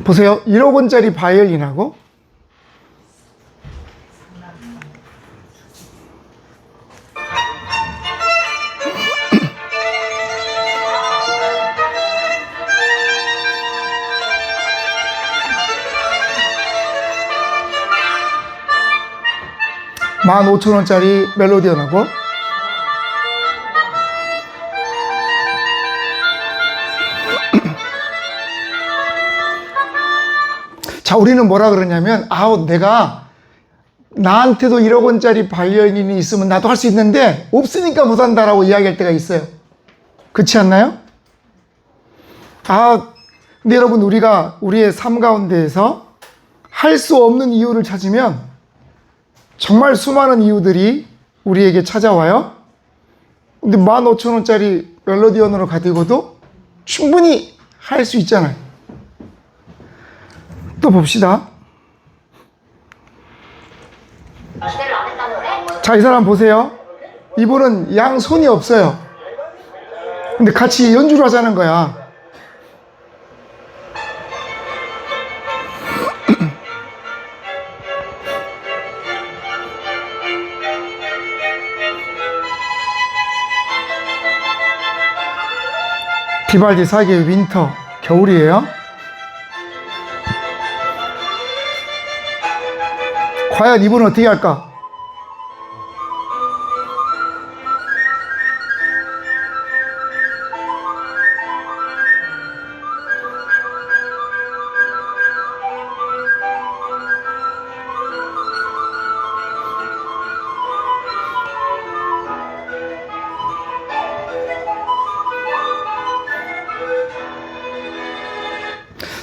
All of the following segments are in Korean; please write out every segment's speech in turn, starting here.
보세요. 1억 원짜리 바이올린하고 15,000원짜리 멜로디언하고 자, 우리는 뭐라 그러냐면, 아우, 내가 나한테도 1억 원짜리 바이올린이 있으면 나도 할 수 있는데 없으니까 못한다라고 이야기할 때가 있어요. 그렇지 않나요? 근데 여러분, 우리가 우리의 삶 가운데에서 할 수 없는 이유를 찾으면 정말 수많은 이유들이 우리에게 찾아와요. 근데 15,000원짜리 멜로디언으로 가지고도 충분히 할 수 있잖아요. 또 봅시다. 자, 이 사람 보세요. 이분은 양손이 없어요. 근데 같이 연주를 하자는 거야. 비발디 사기의 윈터, 겨울이에요. 과연 이분은 어떻게 할까?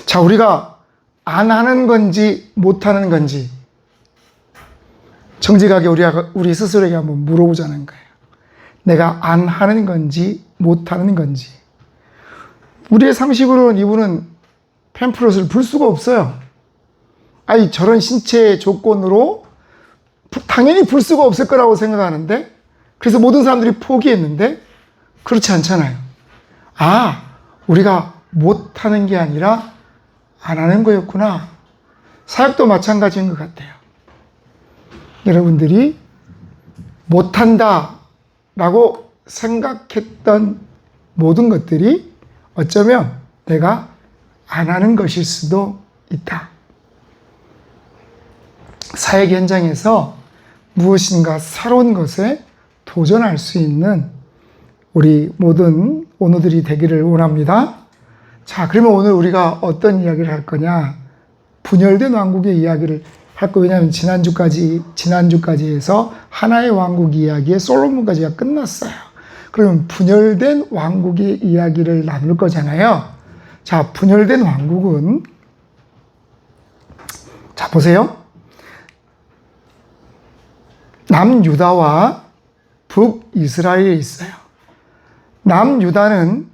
자, 우리가 안 하는 건지 못 하는 건지 정직하게 우리 스스로에게 한번 물어보자는 거예요. 내가 안 하는 건지 못 하는 건지. 우리의 상식으로는 이분은 팸플롯을 불 수가 없어요. 아니, 저런 신체 조건으로 당연히 불 수가 없을 거라고 생각하는데, 그래서 모든 사람들이 포기했는데 그렇지 않잖아요. 우리가 못 하는 게 아니라 안 하는 거였구나. 사역도 마찬가지인 것 같아요. 여러분들이 못한다 라고 생각했던 모든 것들이 어쩌면 내가 안 하는 것일 수도 있다. 사역 현장에서 무엇인가 새로운 것에 도전할 수 있는 우리 모든 오너들이 되기를 원합니다. 자, 그러면 오늘 우리가 어떤 이야기를 할 거냐? 분열된 왕국의 이야기를 할 거예요. 왜냐하면 지난주까지 해서 하나의 왕국 이야기에 솔로몬까지가 끝났어요. 그러면 분열된 왕국의 이야기를 나눌 거잖아요. 자, 분열된 왕국은, 자, 보세요. 남유다와 북이스라엘에 있어요. 남유다는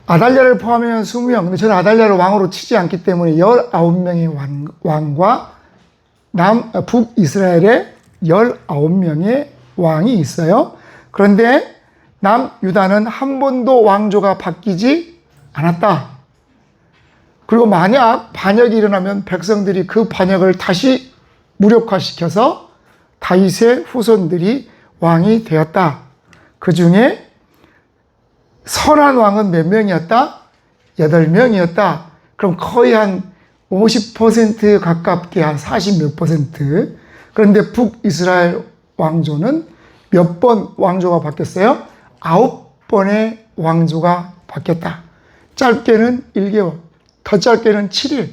아달랴를 포함하면 20명, 근데 저는 아달랴를 왕으로 치지 않기 때문에 19명의 왕과 북이스라엘에 19명의 왕이 있어요. 그런데 남유다는 한 번도 왕조가 바뀌지 않았다. 그리고 만약 반역이 일어나면 백성들이 그 반역을 다시 무력화시켜서 다윗의 후손들이 왕이 되었다. 그 중에 선한 왕은 몇 명이었다? 8명이었다. 그럼 거의 한 50% 가깝게 한 40 몇 %. 그런데 북이스라엘 왕조는 몇 번 왕조가 바뀌었어요? 9번의 왕조가 바뀌었다. 짧게는 1개월, 더 짧게는 7일.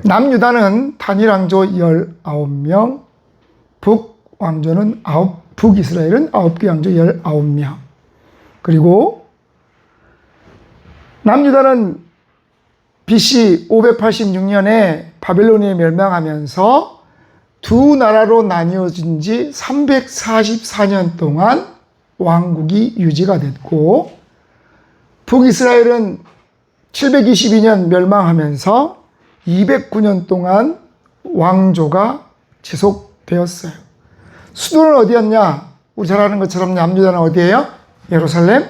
남유다는 단일 왕조 19명, 북이스라엘은 9개 왕조 19명. 그리고 남유다는 BC 586년에 바벨론이 멸망하면서 두 나라로 나뉘어진 지 344년 동안 왕국이 유지가 됐고, 북이스라엘은 722년 멸망하면서 209년 동안 왕조가 지속되었어요. 수도는 어디였냐? 우리 잘 아는 것처럼 남유다는 어디예요? 예루살렘.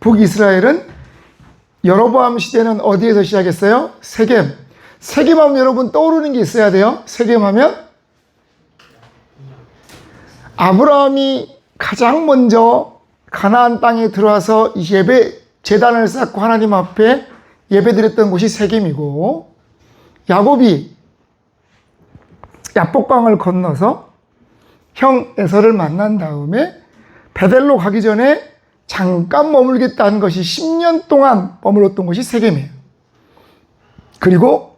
북이스라엘은 여로보암 시대는 어디에서 시작했어요? 세겜. 세겜하면 여러분 떠오르는 게 있어야 돼요. 세겜하면 아브라함이 가장 먼저 가나안 땅에 들어와서 제단을 쌓고 하나님 앞에 예배드렸던 곳이 세겜이고, 야곱이 야복강을 건너서 형 에서를 만난 다음에 베델로 가기 전에 잠깐 머물겠다는 것이 10년 동안 머물렀던 곳이 세겜이에요. 그리고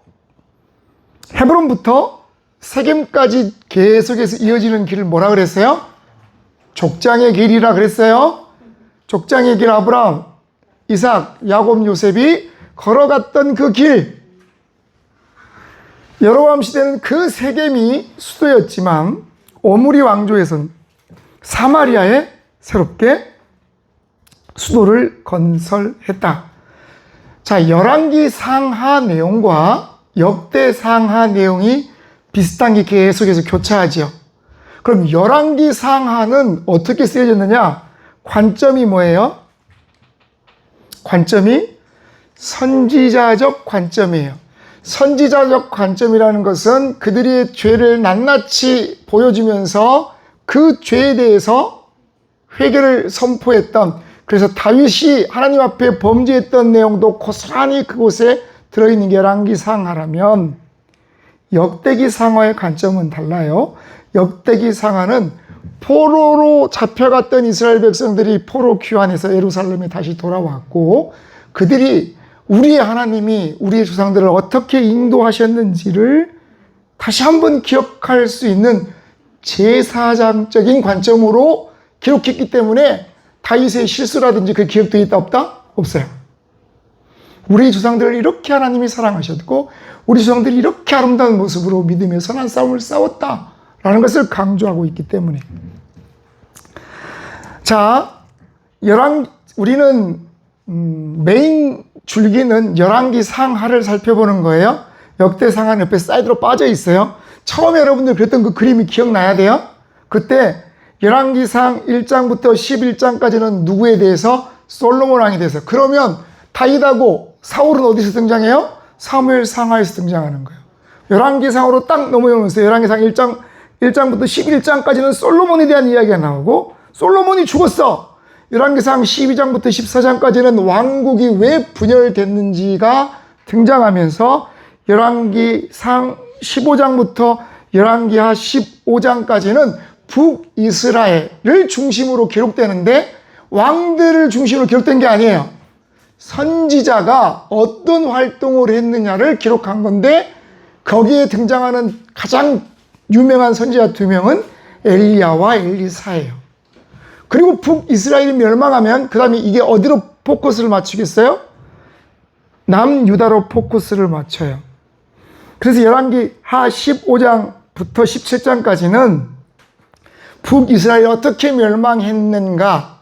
헤브론부터 세겜까지 계속해서 이어지는 길을 뭐라 그랬어요? 족장의 길이라 그랬어요. 족장의 길, 아브라함, 이삭, 야곱, 요셉이 걸어갔던 그 길. 여로보암 시대는 그 세겜이 수도였지만 오므리 왕조에서는 사마리아에 새롭게 수도를 건설했다. 자, 열왕기 상하 내용과 역대 상하 내용이 비슷한 게 계속해서 교차하지요. 그럼 열왕기 상하는 어떻게 쓰여졌느냐? 관점이 뭐예요? 관점이 선지자적 관점이에요. 선지자적 관점이라는 것은 그들의 죄를 낱낱이 보여주면서 그 죄에 대해서 회개를 선포했던, 그래서 다윗이 하나님 앞에 범죄했던 내용도 고스란히 그곳에 들어있는 게 열왕기 상하라면, 역대기 상하의 관점은 달라요. 역대기 상하는 포로로 잡혀갔던 이스라엘 백성들이 포로 귀환해서 예루살렘에 다시 돌아왔고, 그들이 우리의 하나님이 우리의 조상들을 어떻게 인도하셨는지를 다시 한번 기억할 수 있는 제사장적인 관점으로 기록했기 때문에 다윗의 실수라든지 그 기억도 있다 없다? 없어요. 우리 조상들을 이렇게 하나님이 사랑하셨고 우리 조상들이 이렇게 아름다운 모습으로 믿음의 선한 싸움을 싸웠다라는 것을 강조하고 있기 때문에. 자, 우리는 메인 줄기는 열왕기 상하를 살펴보는 거예요. 역대 상하는 옆에 사이드로 빠져 있어요. 처음에 여러분들 그랬던 그 그림이 기억나야 돼요. 그때 열왕기상 1장부터 11장까지는 누구에 대해서? 솔로몬 왕에 대해서. 그러면 다윗하고 사울은 어디서 등장해요? 사무엘 상하에서 등장하는 거예요. 열왕기상으로 딱 넘어오면서 열왕기상 1장부터 11장까지는 솔로몬에 대한 이야기가 나오고, 솔로몬이 죽었어. 열왕기상 12장부터 14장까지는 왕국이 왜 분열됐는지가 등장하면서 열왕기상 15장부터 열왕기하 15장까지는 북이스라엘을 중심으로 기록되는데, 왕들을 중심으로 기록된 게 아니에요. 선지자가 어떤 활동을 했느냐를 기록한 건데, 거기에 등장하는 가장 유명한 선지자 두 명은 엘리야와 엘리사예요. 그리고 북이스라엘이 멸망하면 그 다음에 이게 어디로 포커스를 맞추겠어요? 남유다로 포커스를 맞춰요. 그래서 열왕기하 15장부터 17장까지는 북이스라엘이 어떻게 멸망했는가,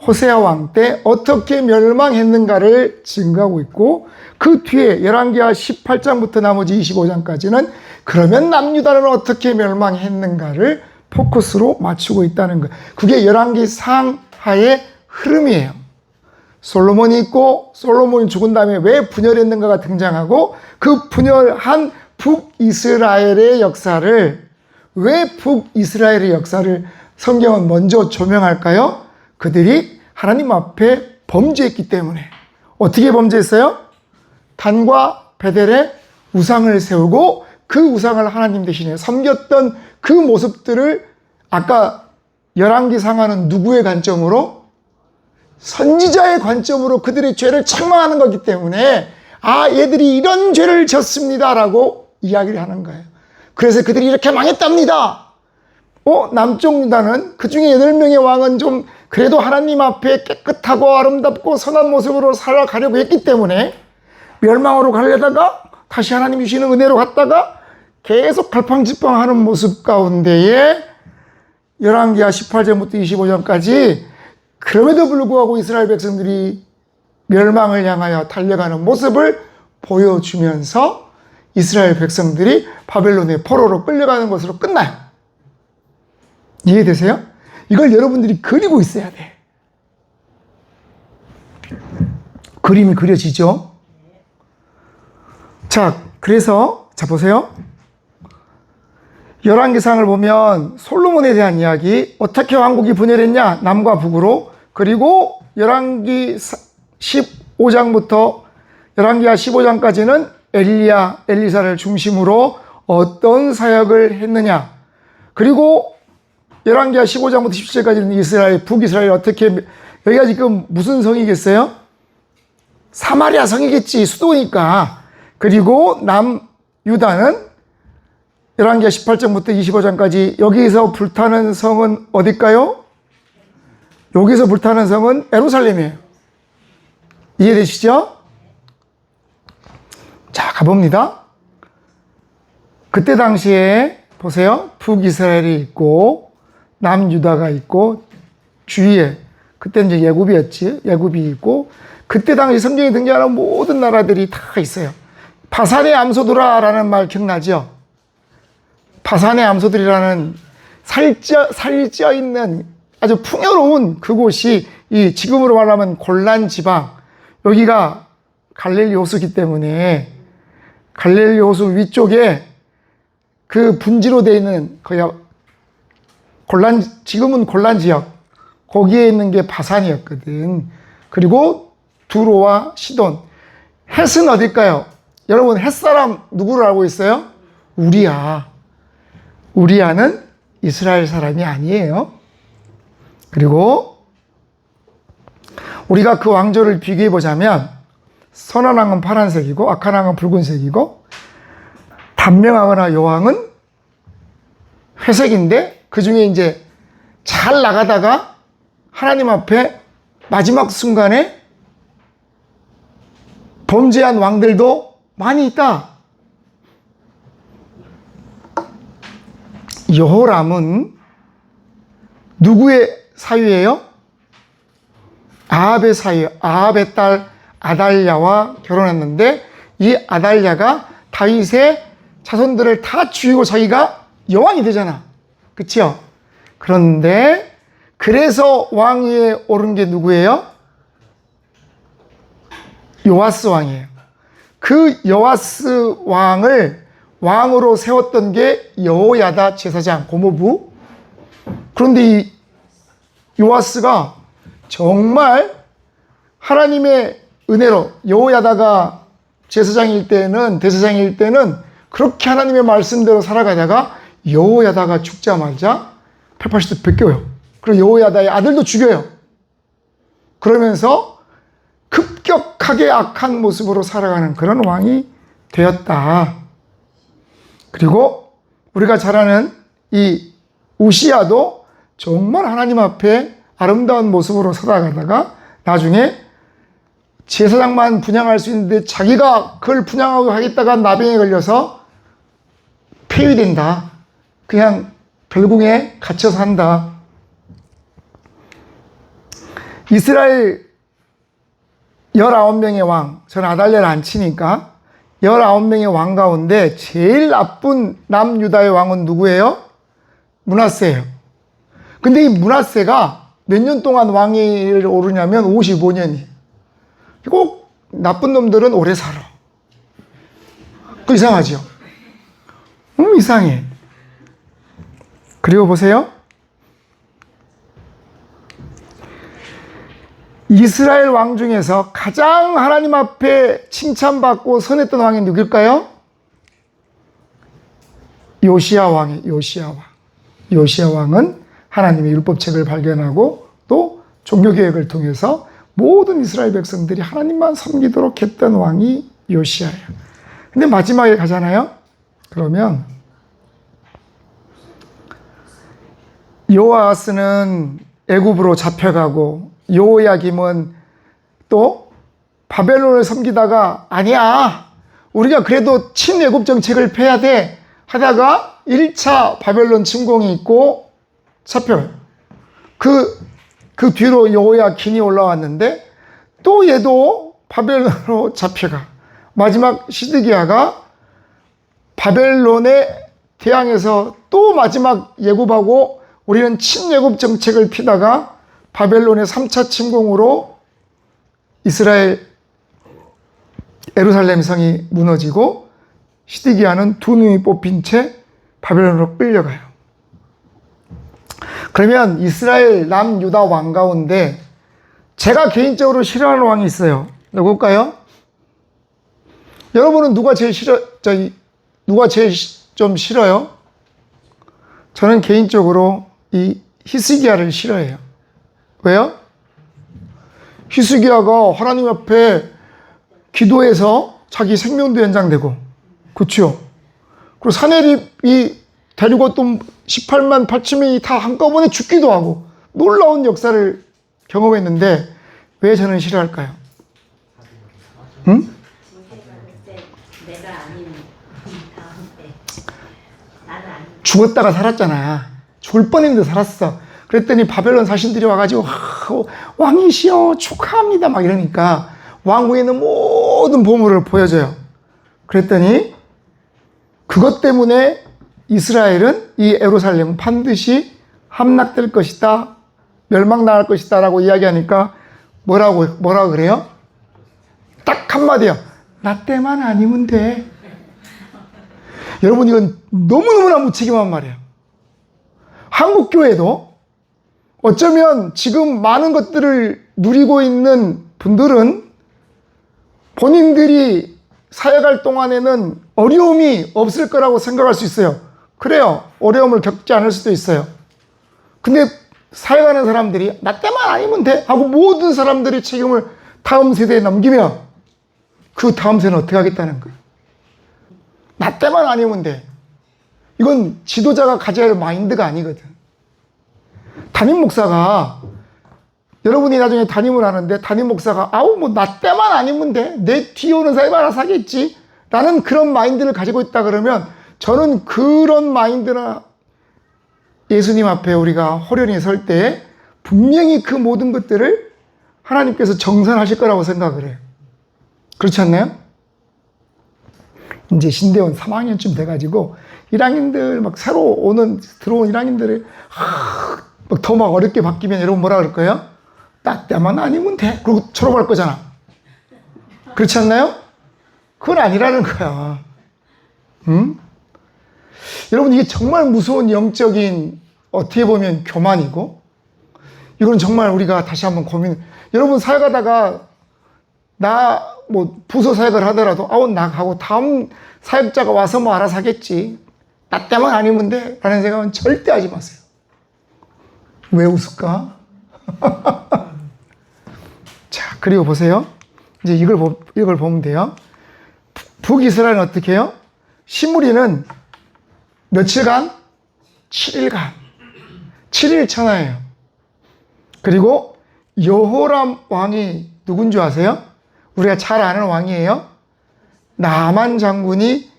호세아 왕 때 어떻게 멸망했는가를 증거하고 있고, 그 뒤에 열왕기하 18장부터 나머지 25장까지는 그러면 남유다는 어떻게 멸망했는가를 포커스로 맞추고 있다는 거예요. 그게 열왕기 상하의 흐름이에요. 솔로몬이 있고, 솔로몬이 죽은 다음에 왜 분열했는가가 등장하고, 그 분열한 북이스라엘의 역사를, 왜 북이스라엘의 역사를 성경은 먼저 조명할까요? 그들이 하나님 앞에 범죄했기 때문에. 어떻게 범죄했어요? 단과 베델에 우상을 세우고 그 우상을 하나님 대신에 섬겼던 그 모습들을 아까 열왕기 상하는 누구의 관점으로? 선지자의 관점으로 그들의 죄를 책망하는 거기 때문에, 아, 얘들이 이런 죄를 졌습니다라고 이야기를 하는 거예요. 그래서 그들이 이렇게 망했답니다. 남쪽 유다는 그 중에 8명의 왕은 좀 그래도 하나님 앞에 깨끗하고 아름답고 선한 모습으로 살아가려고 했기 때문에 멸망으로 가려다가 다시 하나님 주시는 은혜로 갔다가 계속 갈팡질팡하는 모습 가운데에 열왕기하 18장부터 25장까지 그럼에도 불구하고 이스라엘 백성들이 멸망을 향하여 달려가는 모습을 보여주면서 이스라엘 백성들이 바벨론의 포로로 끌려가는 것으로 끝나요. 이해되세요? 이걸 여러분들이 그리고 있어야 돼. 그림이 그려지죠? 자, 그래서 자 보세요. 열왕기상을 보면 솔로몬에 대한 이야기, 어떻게 왕국이 분열했냐, 남과 북으로. 그리고 열왕기 15장부터 열왕기하 15장까지는 엘리야, 엘리사를 중심으로 어떤 사역을 했느냐. 그리고 열왕기하 15장부터 17절까지는 이스라엘, 북이스라엘 어떻게, 여기가 지금 무슨 성이겠어요? 사마리아 성이겠지, 수도니까. 그리고 남유다는 열왕기하 18장부터 25장까지 여기서 불타는 성은 어딜까요? 여기서 불타는 성은 예루살렘이에요. 이해되시죠? 자, 가봅니다. 그때 당시에 보세요. 북이스라엘이 있고 남유다가 있고 주위에, 그때 이제 예굽이 있고, 그때 당시 성경에 등장하는 모든 나라들이 다 있어요. 바산의 암소들아라는 말 기억나죠? 바산의 암소들이라는 살쪄 있는 아주 풍요로운 그곳이 이 지금으로 말하면 골란 지방, 여기가 갈릴리 호수기 때문에 갈릴리 호수 위쪽에 그 분지로 되어 있는 거기가 지금은 골란 지역, 거기에 있는 게 바산이었거든. 그리고 두로와 시돈. 헷은 어딜까요? 여러분, 헷 사람 누구를 알고 있어요? 우리야. 우리야는 이스라엘 사람이 아니에요. 그리고 우리가 그 왕조를 비교해 보자면, 선한 왕은 파란색이고 악한 왕은 붉은색이고, 단명하거나 여왕은 회색인데, 그 중에 이제 잘 나가다가 하나님 앞에 마지막 순간에 범죄한 왕들도 많이 있다. 여호람은 누구의 사위예요? 아합의 사위예요. 아합의 딸 아달랴와 결혼했는데, 이 아달랴가 다윗의 자손들을 다 죽이고 자기가 여왕이 되잖아. 그치요? 그런데 그래서 왕위에 오른 게 누구예요? 요아스 왕이에요. 그 요아스 왕을 왕으로 세웠던 게 여호야다 제사장, 고모부. 그런데 이 요아스가 정말 하나님의 은혜로, 여호야다가 제사장일 때는, 대제사장일 때는 그렇게 하나님의 말씀대로 살아가다가 여호야다가 죽자마자 180도 벗겨요. 그리고 여호야다의 아들도 죽여요. 그러면서 급격하게 악한 모습으로 살아가는 그런 왕이 되었다. 그리고 우리가 잘 아는 이 우시야도 정말 하나님 앞에 아름다운 모습으로 살아가다가 나중에 제사장만 분향할 수 있는데 자기가 그걸 분향하고 하겠다가 나병에 걸려서 폐위된다. 그냥 별궁에 갇혀서 한다. 이스라엘 19명의 왕, 저는 아달랴를 안 치니까 19명의 왕 가운데 제일 나쁜 남유다의 왕은 누구예요? 므낫세예요. 근데 이 므낫세가 몇 년 동안 왕위를 오르냐면 55년이에요. 꼭 나쁜 놈들은 오래 살아. 그 이상하죠? 이상해. 그리고 보세요. 이스라엘 왕 중에서 가장 하나님 앞에 칭찬받고 선했던 왕이 누굴까요? 요시야 왕이에요. 요시야 왕. 요시야 왕은 하나님의 율법책을 발견하고 또 종교개혁을 통해서 모든 이스라엘 백성들이 하나님만 섬기도록 했던 왕이 요시야예요. 근데 마지막에 가잖아요. 그러면 요아스는 애굽으로 잡혀가고, 요야김은 또 바벨론을 섬기다가 아니야, 우리가 그래도 친애굽 정책을 펴야 돼 하다가 1차 바벨론 침공이 있고 잡혀요. 그 뒤로 여호야긴이 올라왔는데 또 얘도 바벨론으로 잡혀가. 마지막 시드기야가 바벨론의 대항에서 또 마지막 예굽하고 우리는 친애국 정책을 피다가 바벨론의 3차 침공으로 이스라엘 예루살렘 성이 무너지고 시드기야는 두 눈이 뽑힌 채 바벨론으로 끌려가요. 그러면 이스라엘 남유다 왕 가운데 제가 개인적으로 싫어하는 왕이 있어요. 누굴까요? 여러분은 누가 제일 좀 싫어요? 저는 개인적으로 이 히스기야를 싫어해요. 왜요? 히스기야가 하나님 앞에 기도해서 자기 생명도 연장되고, 그렇죠? 그리고 사내립이 데리고 또 18만 8천명이 다 한꺼번에 죽기도 하고 놀라운 역사를 경험했는데 왜 저는 싫어할까요? 응? 죽었다가 살았잖아. 죽을 뻔했는데 살았어. 그랬더니 바벨론 사신들이 와가지고 왕이시여 축하합니다 막 이러니까 왕 위에 있는 모든 보물을 보여줘요. 그랬더니 그것 때문에 이스라엘은 이 예루살렘은 반드시 함락될 것이다, 멸망당할 것이다 라고 이야기하니까 뭐라고 그래요? 딱 한마디요. 나 때만 아니면 돼. 여러분, 이건 너무너무나 무책임한 말이에요. 한국 교회도 어쩌면 지금 많은 것들을 누리고 있는 분들은 본인들이 사역할 동안에는 어려움이 없을 거라고 생각할 수 있어요. 그래요. 어려움을 겪지 않을 수도 있어요. 근데 사역하는 사람들이 나 때만 아니면 돼 하고 모든 사람들이 책임을 다음 세대에 넘기면 그 다음 세대는 어떻게 하겠다는 거예요. 나 때만 아니면 돼. 이건 지도자가 가져야 할 마인드가 아니거든. 담임 목사가, 여러분이 나중에 담임을 하는데 담임 목사가 뭐 나 때만 아니면 돼. 내 뒤에 오는 사람이 알아서 하겠지. 라는 그런 마인드를 가지고 있다 그러면 저는 그런 마인드나 예수님 앞에 우리가 호련히 설 때 분명히 그 모든 것들을 하나님께서 정산하실 거라고 생각을 해요. 그렇지 않나요? 이제 신대원 3학년쯤 돼가지고 1학년들 막 새로 들어온 1학년들을 더 막 어렵게 바뀌면 여러분 뭐라 그럴 거예요? 나 때만 아니면 돼. 그리고 졸업할 거잖아. 그렇지 않나요? 그건 아니라는 거야. 응? 여러분, 이게 정말 무서운 영적인, 어떻게 보면 교만이고, 이건 정말 우리가 다시 한번 여러분 사역하다가 부서 사역을 하더라도 나 하고 다음 사역자가 와서 뭐 알아서 하겠지. 나 때만 아니면 돼. 라는 생각은 절대 하지 마세요. 왜 웃을까? 자, 그리고 보세요. 이제 이걸 보면 돼요. 북이스라엘은 어떻게 해요? 시므리는 며칠간? 7일간. 7일 천하예요. 그리고 여호람 왕이 누군 줄 아세요? 우리가 잘 아는 왕이에요. 나만 장군이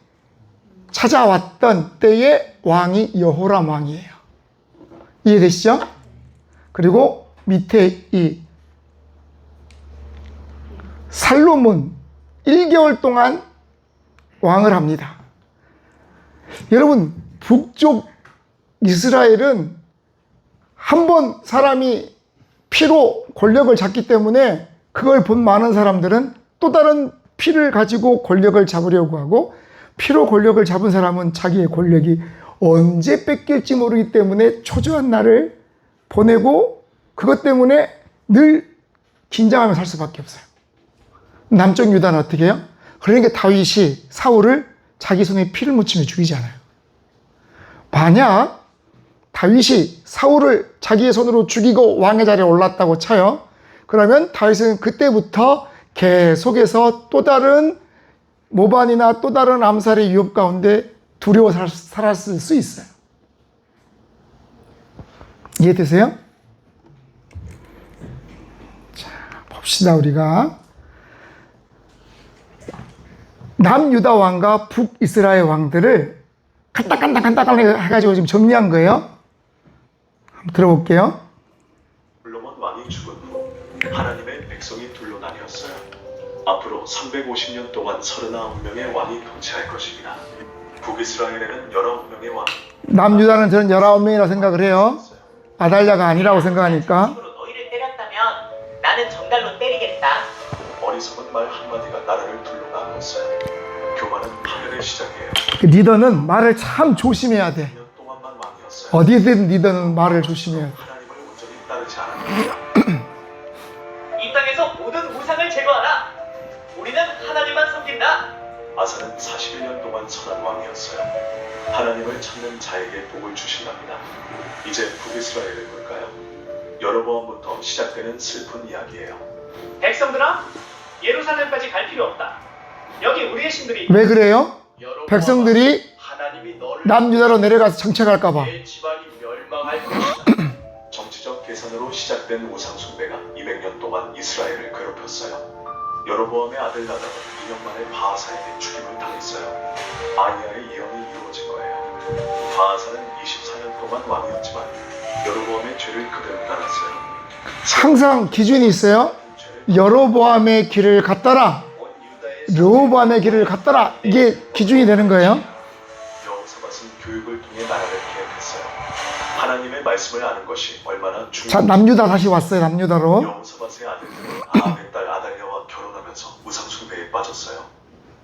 찾아왔던 때의 왕이 여호람 왕이에요. 이해되시죠? 그리고 밑에 이 살로몬 1개월 동안 왕을 합니다. 여러분, 북쪽 이스라엘은 한번 사람이 피로 권력을 잡기 때문에 그걸 본 많은 사람들은 또 다른 피를 가지고 권력을 잡으려고 하고, 피로 권력을 잡은 사람은 자기의 권력이 언제 뺏길지 모르기 때문에 초조한 날을 보내고 그것 때문에 늘 긴장하며 살 수밖에 없어요. 남쪽 유다는 어떻게 해요? 그러니까 다윗이 사울을 자기 손에 피를 묻히며 죽이지 않아요. 만약 다윗이 사울을 자기의 손으로 죽이고 왕의 자리에 올랐다고 쳐요. 그러면 다윗은 그때부터 계속해서 또 다른 모반이나 또 다른 암살의 위협 가운데 두려워 살았을 수 있어요. 이해되세요? 자, 봅시다. 우리가 남유다 왕과 북이스라엘 왕들을 간단간단 해가지고 지금 정리한 거예요. 한번 들어볼게요. 솔로몬 왕이 죽은 후 하나님의 백성이 둘로 나뉘었어요. 앞으로 350년 동안 39명의 왕이 통치할 것입니다. 북이스라엘에는 19명의 왕, 남유다는 저는 19명이라고 생각을 해요. 아달랴가 아니라고 생각하니까. 으로 너희를 때렸다면 나는 정갈로 때리겠다. 어리석은 말 한마디가 나라를 둘러나눴어요. 교만은 파멸의 시작이에요. 그 리더는 말을 참 조심해야 돼. 2년 동안만 왕이었어요. 어디든 리더는 말을 조심해야 돼. 하나님을 온전히 따르지 않았습니다. 이 땅에서 모든 우상을 제거하라. 우리는 하나님만 섬긴다. 아사는 41년 동안 선한 왕이었어요. 하나님을 찾는 자에게 복을 주신답니다. 이제 북이스라엘을 볼까요? 여로보암부터 시작되는 슬픈 이야기예요. 백성들아, 예루살렘까지 갈 필요 없다. 여기 우리의 신들이 왜 그래요? 여로보암아, 백성들이 하나님이 너를 남유다로 내려가서 정착할까봐. 내 집안이 멸망할 것이다. 정치적 계산으로 시작된 우상 숭배가 200년 동안 이스라엘을 괴롭혔어요. 여로보암의 아들 나답은 2년 만에 바하사에게 죽임을 당했어요. 아이야의 예언이 이루어진 거예요. 바하사는 24년 동안 왕이었지만 여로보암의 죄를 그대로 따랐어요. 항상 기준이 있어요. 여로보암의 길을 갔더라. 르호보암의 길을 갔더라. 이게 기준이 되는 거예요. 여호사밧은 교육을 통해 나라를 계획했어요. 하나님의 말씀을 아는 것이 얼마나 자, 중요한지. 남유다 다시 왔어요. 남유다로. 여호사밧의 아들들은 아합의 딸 아달랴와 결혼하면서 우상 숭배에 빠졌어요.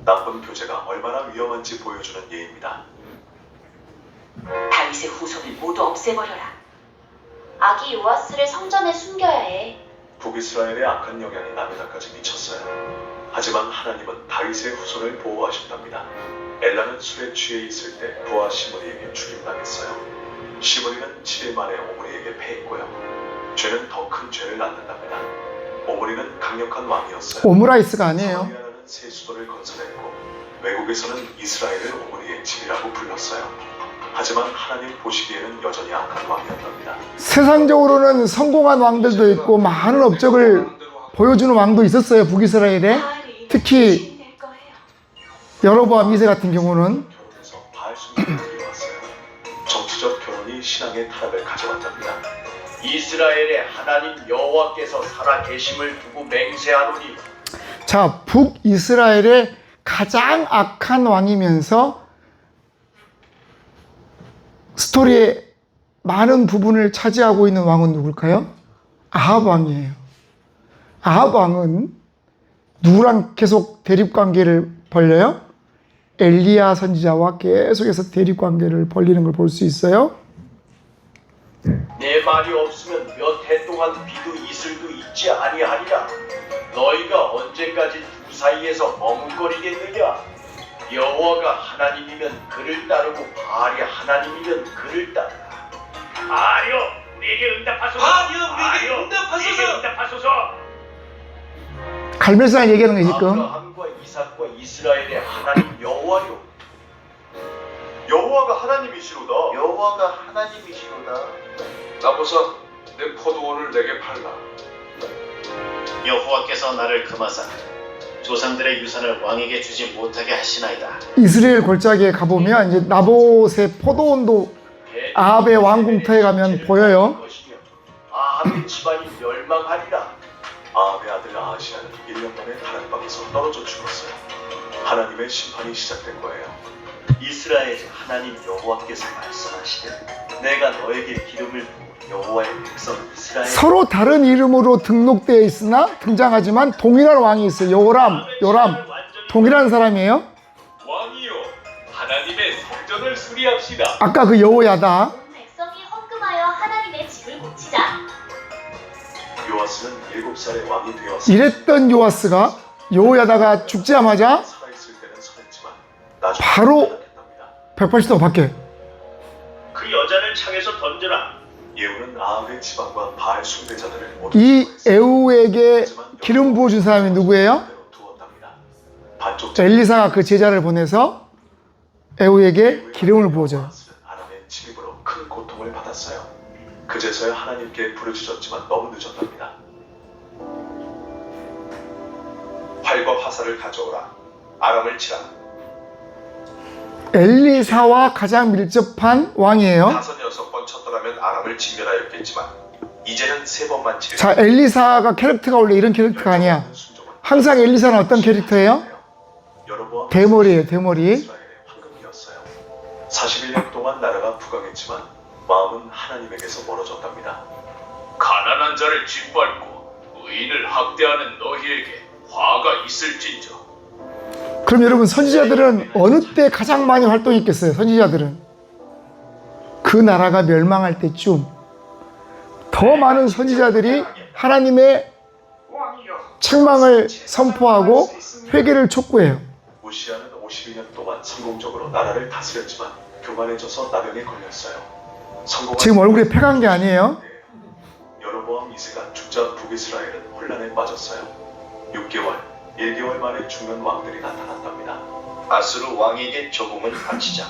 나쁜 교제가 얼마나 위험한지 보여주는 예입니다. 다윗의 후손을 모두 없애버려라. 아기 요아스를 성전에 숨겨야 해. 북이스라엘의 악한 영향이 남유다까지 미쳤어요. 하지만 하나님은 다윗의 후손을 보호하신답니다. 엘라는 술에 취해 있을 때 부하 시므리에게 죽임당했어요. 시므리는 7일 만에 오므리에게 패했고요. 죄는 더 큰 죄를 낳는답니다. 오므리는 강력한 왕이었어요. 오므라이스가 아니에요. 사마리아라는 새 수도를 건설했고 외국에서는 이스라엘을 오므리의 집이라고 불렀어요. 하지만 하나님 보시기에는 여전히 악한 왕이었답니다. 세상적으로는 성공한 왕들도 있고 많은 업적을 보여주는 왕도 있었어요. 북이스라엘에. 바알이 특히 신이 될 거예요. 여로보암 2세 같은 경우는 결혼해서 바알 숭배를 이루었어요. 정치적 결혼이 신앙의 타락을 가져왔답니다. 이스라엘의 하나님 여호와께서 살아 계심을 두고 맹세하노니 자, 북이스라엘의 가장 악한 왕이면서 스토리의 많은 부분을 차지하고 있는 왕은 누굴까요? 아합 왕이에요. 아합 왕은 누구랑 계속 대립관계를 벌려요? 엘리야 선지자와 계속해서 대립관계를 벌리는 걸 볼 수 있어요. 내 말이 없으면 몇 해 동안 비도 이슬도 있지 아니하리라. 너희가 언제까지 두 사이에서 머뭇거리겠느냐? 여호와가 하나님이면 그를 따르고 바알이 하나님이면 그를 따르라. 아려 우리에게 응답하소서. 아려 우리에게 응답하소서. 갈멜산 얘기하는 게 지금. 아브라함과 이삭과 이스라엘의 하나님 여호와요. 여호와가 하나님이시로다. 여호와가 하나님이시로다. 나보사 내 포도원을 내게 팔라. 여호와께서 나를 금하사 조상들의 유산을 왕에게 주지 못하게 하시나이다. 이스라엘 골짜기에 가보면 이제 나봇의 포도원도 아합의 왕궁터에 가면 보여요. 아합의 집안이 멸망하리라. 아합의 아들 아하시아는 1년 만에 다락방에서 떨어져 죽었어요. 하나님의 심판이 시작된 거예요. 이스라엘의 하나님 여호와께서 말씀하시되 내가 너에게 기름을 부어 여호와의 백성 이스라엘 서로 다른 이름으로 등록되어 있으나 등장하지만 동일한 왕이 있어요. 요람. 동일한 사람이에요. 왕이요, 하나님의 성전을 수리합시다. 아까 그 여호야다. 온 백성이 헌금하여 하나님의 집을 고치자. 요아스는 7살의 왕이 되었어요. 이랬던 요아스가 여호야다가 죽자마자 살아있을 때는 선했지만 나중에 바로 타락했답니다. 180도 밖에. 그 여자를 창에서 던져라. 예후는 아합의 지방과 바알 숭배자들을 모두 이 처벌했어요. 에우에게 기름 부어준 사람이 누구예요? 그대로 두었답니다. 반쪽 엘리사가 그 제자를 보내서 에우에게 기름을 부어줘요. 요아스는 아람의 침입으로 큰 고통을 받았어요. 그제서야 하나님께 부르짖었지만 너무 늦었답니다. 활과 화살을 가져오라. 아람을 치라. 엘리사와 가장 밀접한 왕이에요. 5-6번 쳤더라면 아람을 진멸하였겠지만 이제는 3번만 치려. 자, 엘리사가 캐릭터가 원래 이런 캐릭터가 아니야. 항상 엘리사는 어떤 캐릭터예요? 대머리예요, 대머리. 이스라엘의 황금이었어요. 41년 동안 나라가 부강했지만 마음은 하나님에게서 멀어졌답니다. 가난한 자를 짓밟고 의인을 학대하는 너희에게 화가 있을진저. 그럼 여러분, 선지자들은 어느 때 가장 많이 활동했겠어요? 선지자들은 그 나라가 멸망할 때쯤 더 많은 선지자들이 하나님의 책망을 선포하고 회개를 촉구해요. 우시아는 52년 동안 성공적으로 나라를 다스렸지만 교만해져서 나병에 걸렸어요. 지금 얼굴에 패간 게 아니에요. 여로보암 2세가 죽자 북이스라엘은 혼란에 빠졌어요. 6개월, 1개월 만에 중년 왕들이 나타났답니다. 아수르 왕에게 조공을 바치자.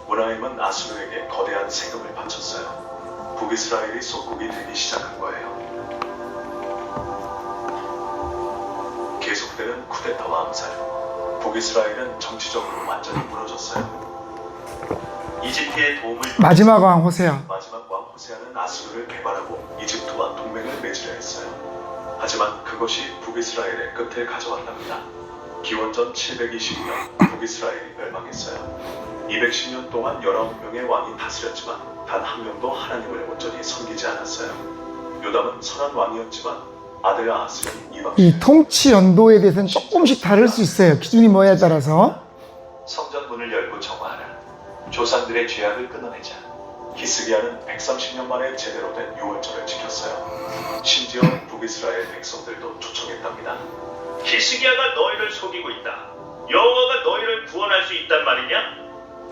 문하임은 아수르에게 거대한 세금을 바쳤어요. 북이스라엘이 속국이 되기 시작한 거예요. 계속되는 쿠데타와 암살. 북이스라엘은 정치적으로 완전히 무너졌어요. 이집트의 도움을 마지막 왕 호세아. 마지막 왕 호세아는 아수르를 개발하고 이집트와 동맹을 맺으려 했어요. 하지만 그것이 북이스라엘의 끝을 가져왔답니다. 기원전 720년 북이스라엘이 멸망했어요. 210년 동안 19명의 왕이 다스렸지만 단 한 명도 하나님을 온전히 섬기지 않았어요. 요담은 선한 왕이었지만 아들 아하스는 이방 이 통치 연도에 대해서는 조금씩 다를 수 있어요. 기준이 뭐에 따라서. 성전 문을 열고 정화하라. 조상들의 죄악을 끊어내자. 히스기야는 130년 만에 제대로 된 6월절을 지켰어요. 심지어 북이스라엘 백성들도 초청했답니다. 히스기야가 너희를 속이고 있다. 여호와가 너희를 구원할 수 있단 말이냐?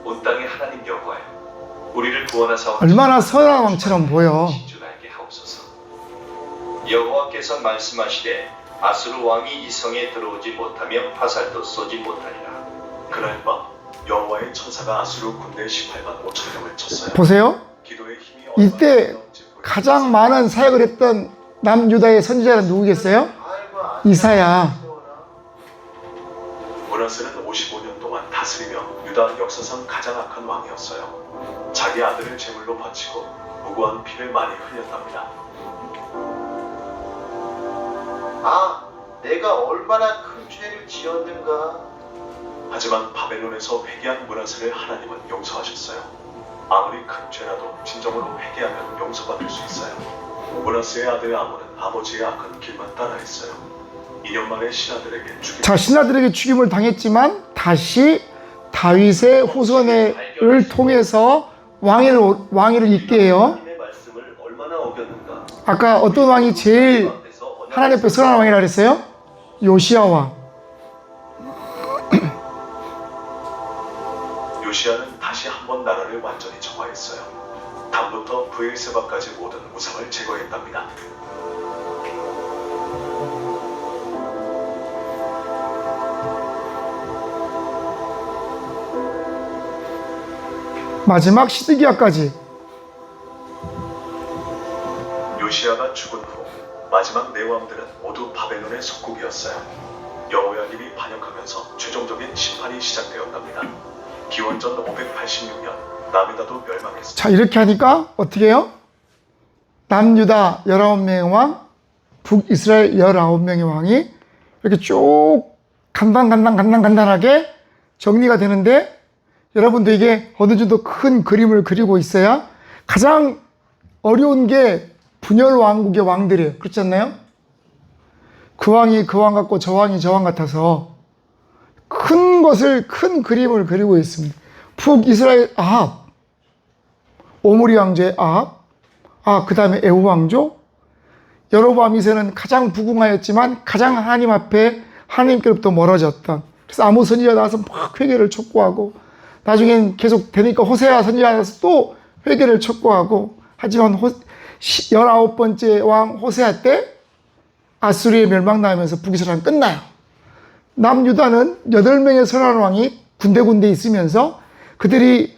온 땅의 하나님 여호와여, 우리를 구원하사 얼마나 선한 왕처럼 보여. 신중하게 하옵소서. 여호와께서 말씀하시되 아수르 왕이 이 성에 들어오지 못하며 화살도 쏘지 못하리라. 그날 밤 여호와의 천사가 아수르 군대 18만 5천 명을 쳤어요. 보세요. 기도의 힘이 이때 얼마나 뜨거운지 가장 많은 사역을 했던 남유다의 선지자는 누구겠어요? 이사야. 문하세는 55년 동안 다스리며 유다 역사상 가장 악한 왕이었어요. 자기 아들을 제물로 바치고 무고한 피를 많이 흘렸답니다. 아, 내가 얼마나 큰 죄를 지었는가. 하지만 바벨론에서 회개한 문하세를 하나님은 용서하셨어요. 아무리 큰 죄라도 진정으로 회개하면 용서받을 수 있어요. 문하세의 아들 아몬은 아버지의 악한 길만 따라했어요. 2년 만에 신하들에게 자, 신하들에게 죽임을 당했지만 다시 다윗의 후손을 통해서 왕위를 잇게 해요. 하나님의 말씀을 얼마나 어겼는가. 아까 어떤 왕이 제일 하나님 앞에 선한 왕이라 그랬어요? 요시야 왕. 요시아는 다시 한번 나라를 완전히 정화했어요. 단부터 브엘세바까지 모든 우상을 제거했답니다. 마지막 시드기야까지. 요시아가 죽은 후 마지막 네 왕들은 모두 바벨론의 속국이었어요. 여호야김이 반역하면서 최종적인 심판이 시작되었답니다. 기원전 586년 나미다도 멸망했습니다. 자, 이렇게 하니까 어떻게 해요? 남유다 19명의 왕, 북이스라엘 19명의 왕이 이렇게 쭉 간단하게 정리가 되는데, 여러분도 이게 어느 정도 큰 그림을 그리고 있어야. 가장 어려운 게 분열 왕국의 왕들이에요. 그렇지 않나요? 그 왕이 그 왕 같고 저 왕이 저 왕 같아서 큰 그림을 그리고 있습니다. 북이스라엘 아합, 오므리 왕조의 아합, 그 다음에 에후 왕조, 여로보암 2세는 가장 부궁하였지만 가장 하나님 앞에 하나님께로부터 멀어졌던. 그래서 아모스 선지자 나와서 막 회개를 촉구하고, 나중엔 계속 되니까 호세아 선지자 나와서 또 회개를 촉구하고. 하지만 19번째 왕 호세아 때 아수르의 멸망당하면서 북이스라엘은 끝나요. 남유다는 8명의 선한 왕이 군데군데 있으면서 그들이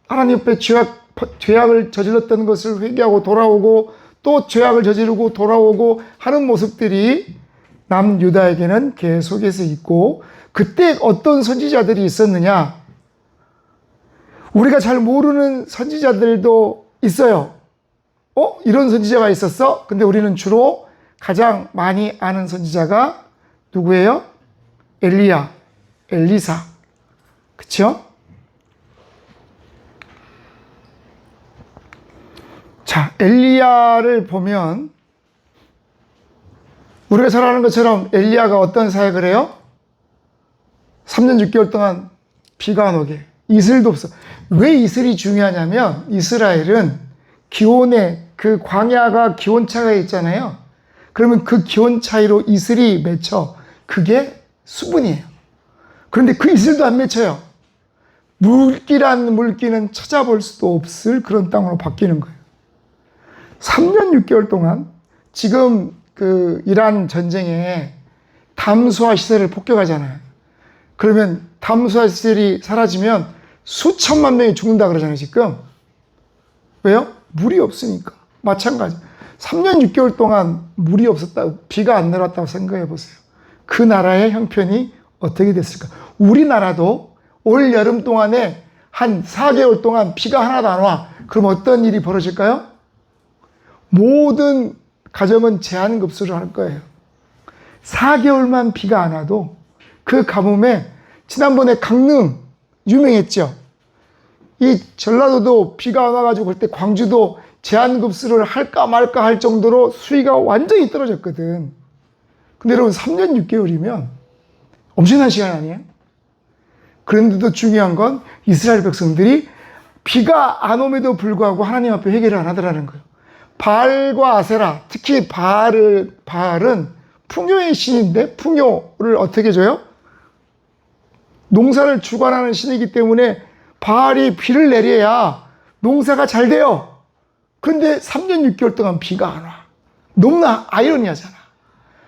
하나님 앞에 죄악을 저질렀던 것을 회개하고 돌아오고 또 죄악을 저지르고 돌아오고 하는 모습들이 남유다에게는 계속해서 있고, 그때 어떤 선지자들이 있었느냐? 우리가 잘 모르는 선지자들도 있어요. 이런 선지자가 있었어? 근데 우리는 주로 가장 많이 아는 선지자가 누구예요? 엘리야, 엘리사. 그쵸? 자, 엘리야를 보면 우리가 잘 아는 것처럼 엘리야가 어떤 사역을 해요? 3년 6개월 동안 비가 안 오게. 이슬도 없어. 왜 이슬이 중요하냐면 이스라엘은 기온에 그 광야가 기온차가 있잖아요. 그러면 그 기온 차이로 이슬이 맺혀. 그게 수분이에요. 그런데 그 이슬도 안 맺혀요. 물기란 물기는 찾아볼 수도 없을 그런 땅으로 바뀌는 거예요. 3년 6개월 동안 지금 그 이란 전쟁에 담수화 시설을 폭격하잖아요. 그러면 담수화 시설이 사라지면 수천만 명이 죽는다 그러잖아요, 지금. 왜요? 물이 없으니까. 마찬가지. 3년 6개월 동안 물이 없었다, 비가 안 내렸다고 생각해 보세요. 그 나라의 형편이 어떻게 됐을까? 우리나라도 올 여름 동안에 한 4개월 동안 비가 하나도 안 와. 그럼 어떤 일이 벌어질까요? 모든 가정은 제한급수를 할 거예요. 4개월만 비가 안 와도 그 가뭄에 지난번에 강릉 유명했죠. 이 전라도도 비가 안 와가지고 그때 광주도 제한급수를 할까 말까 할 정도로 수위가 완전히 떨어졌거든. 근데 여러분 3년 6개월이면 엄청난 시간 아니에요? 그런데도 중요한 건 이스라엘 백성들이 비가 안 옴에도 불구하고 하나님 앞에 회개를 안 하더라는 거예요. 바알과 아세라, 특히 바알은 풍요의 신인데 풍요를 어떻게 줘요? 농사를 주관하는 신이기 때문에 바알이 비를 내려야 농사가 잘 돼요. 그런데 3년 6개월 동안 비가 안 와. 너무나 아이러니하잖아.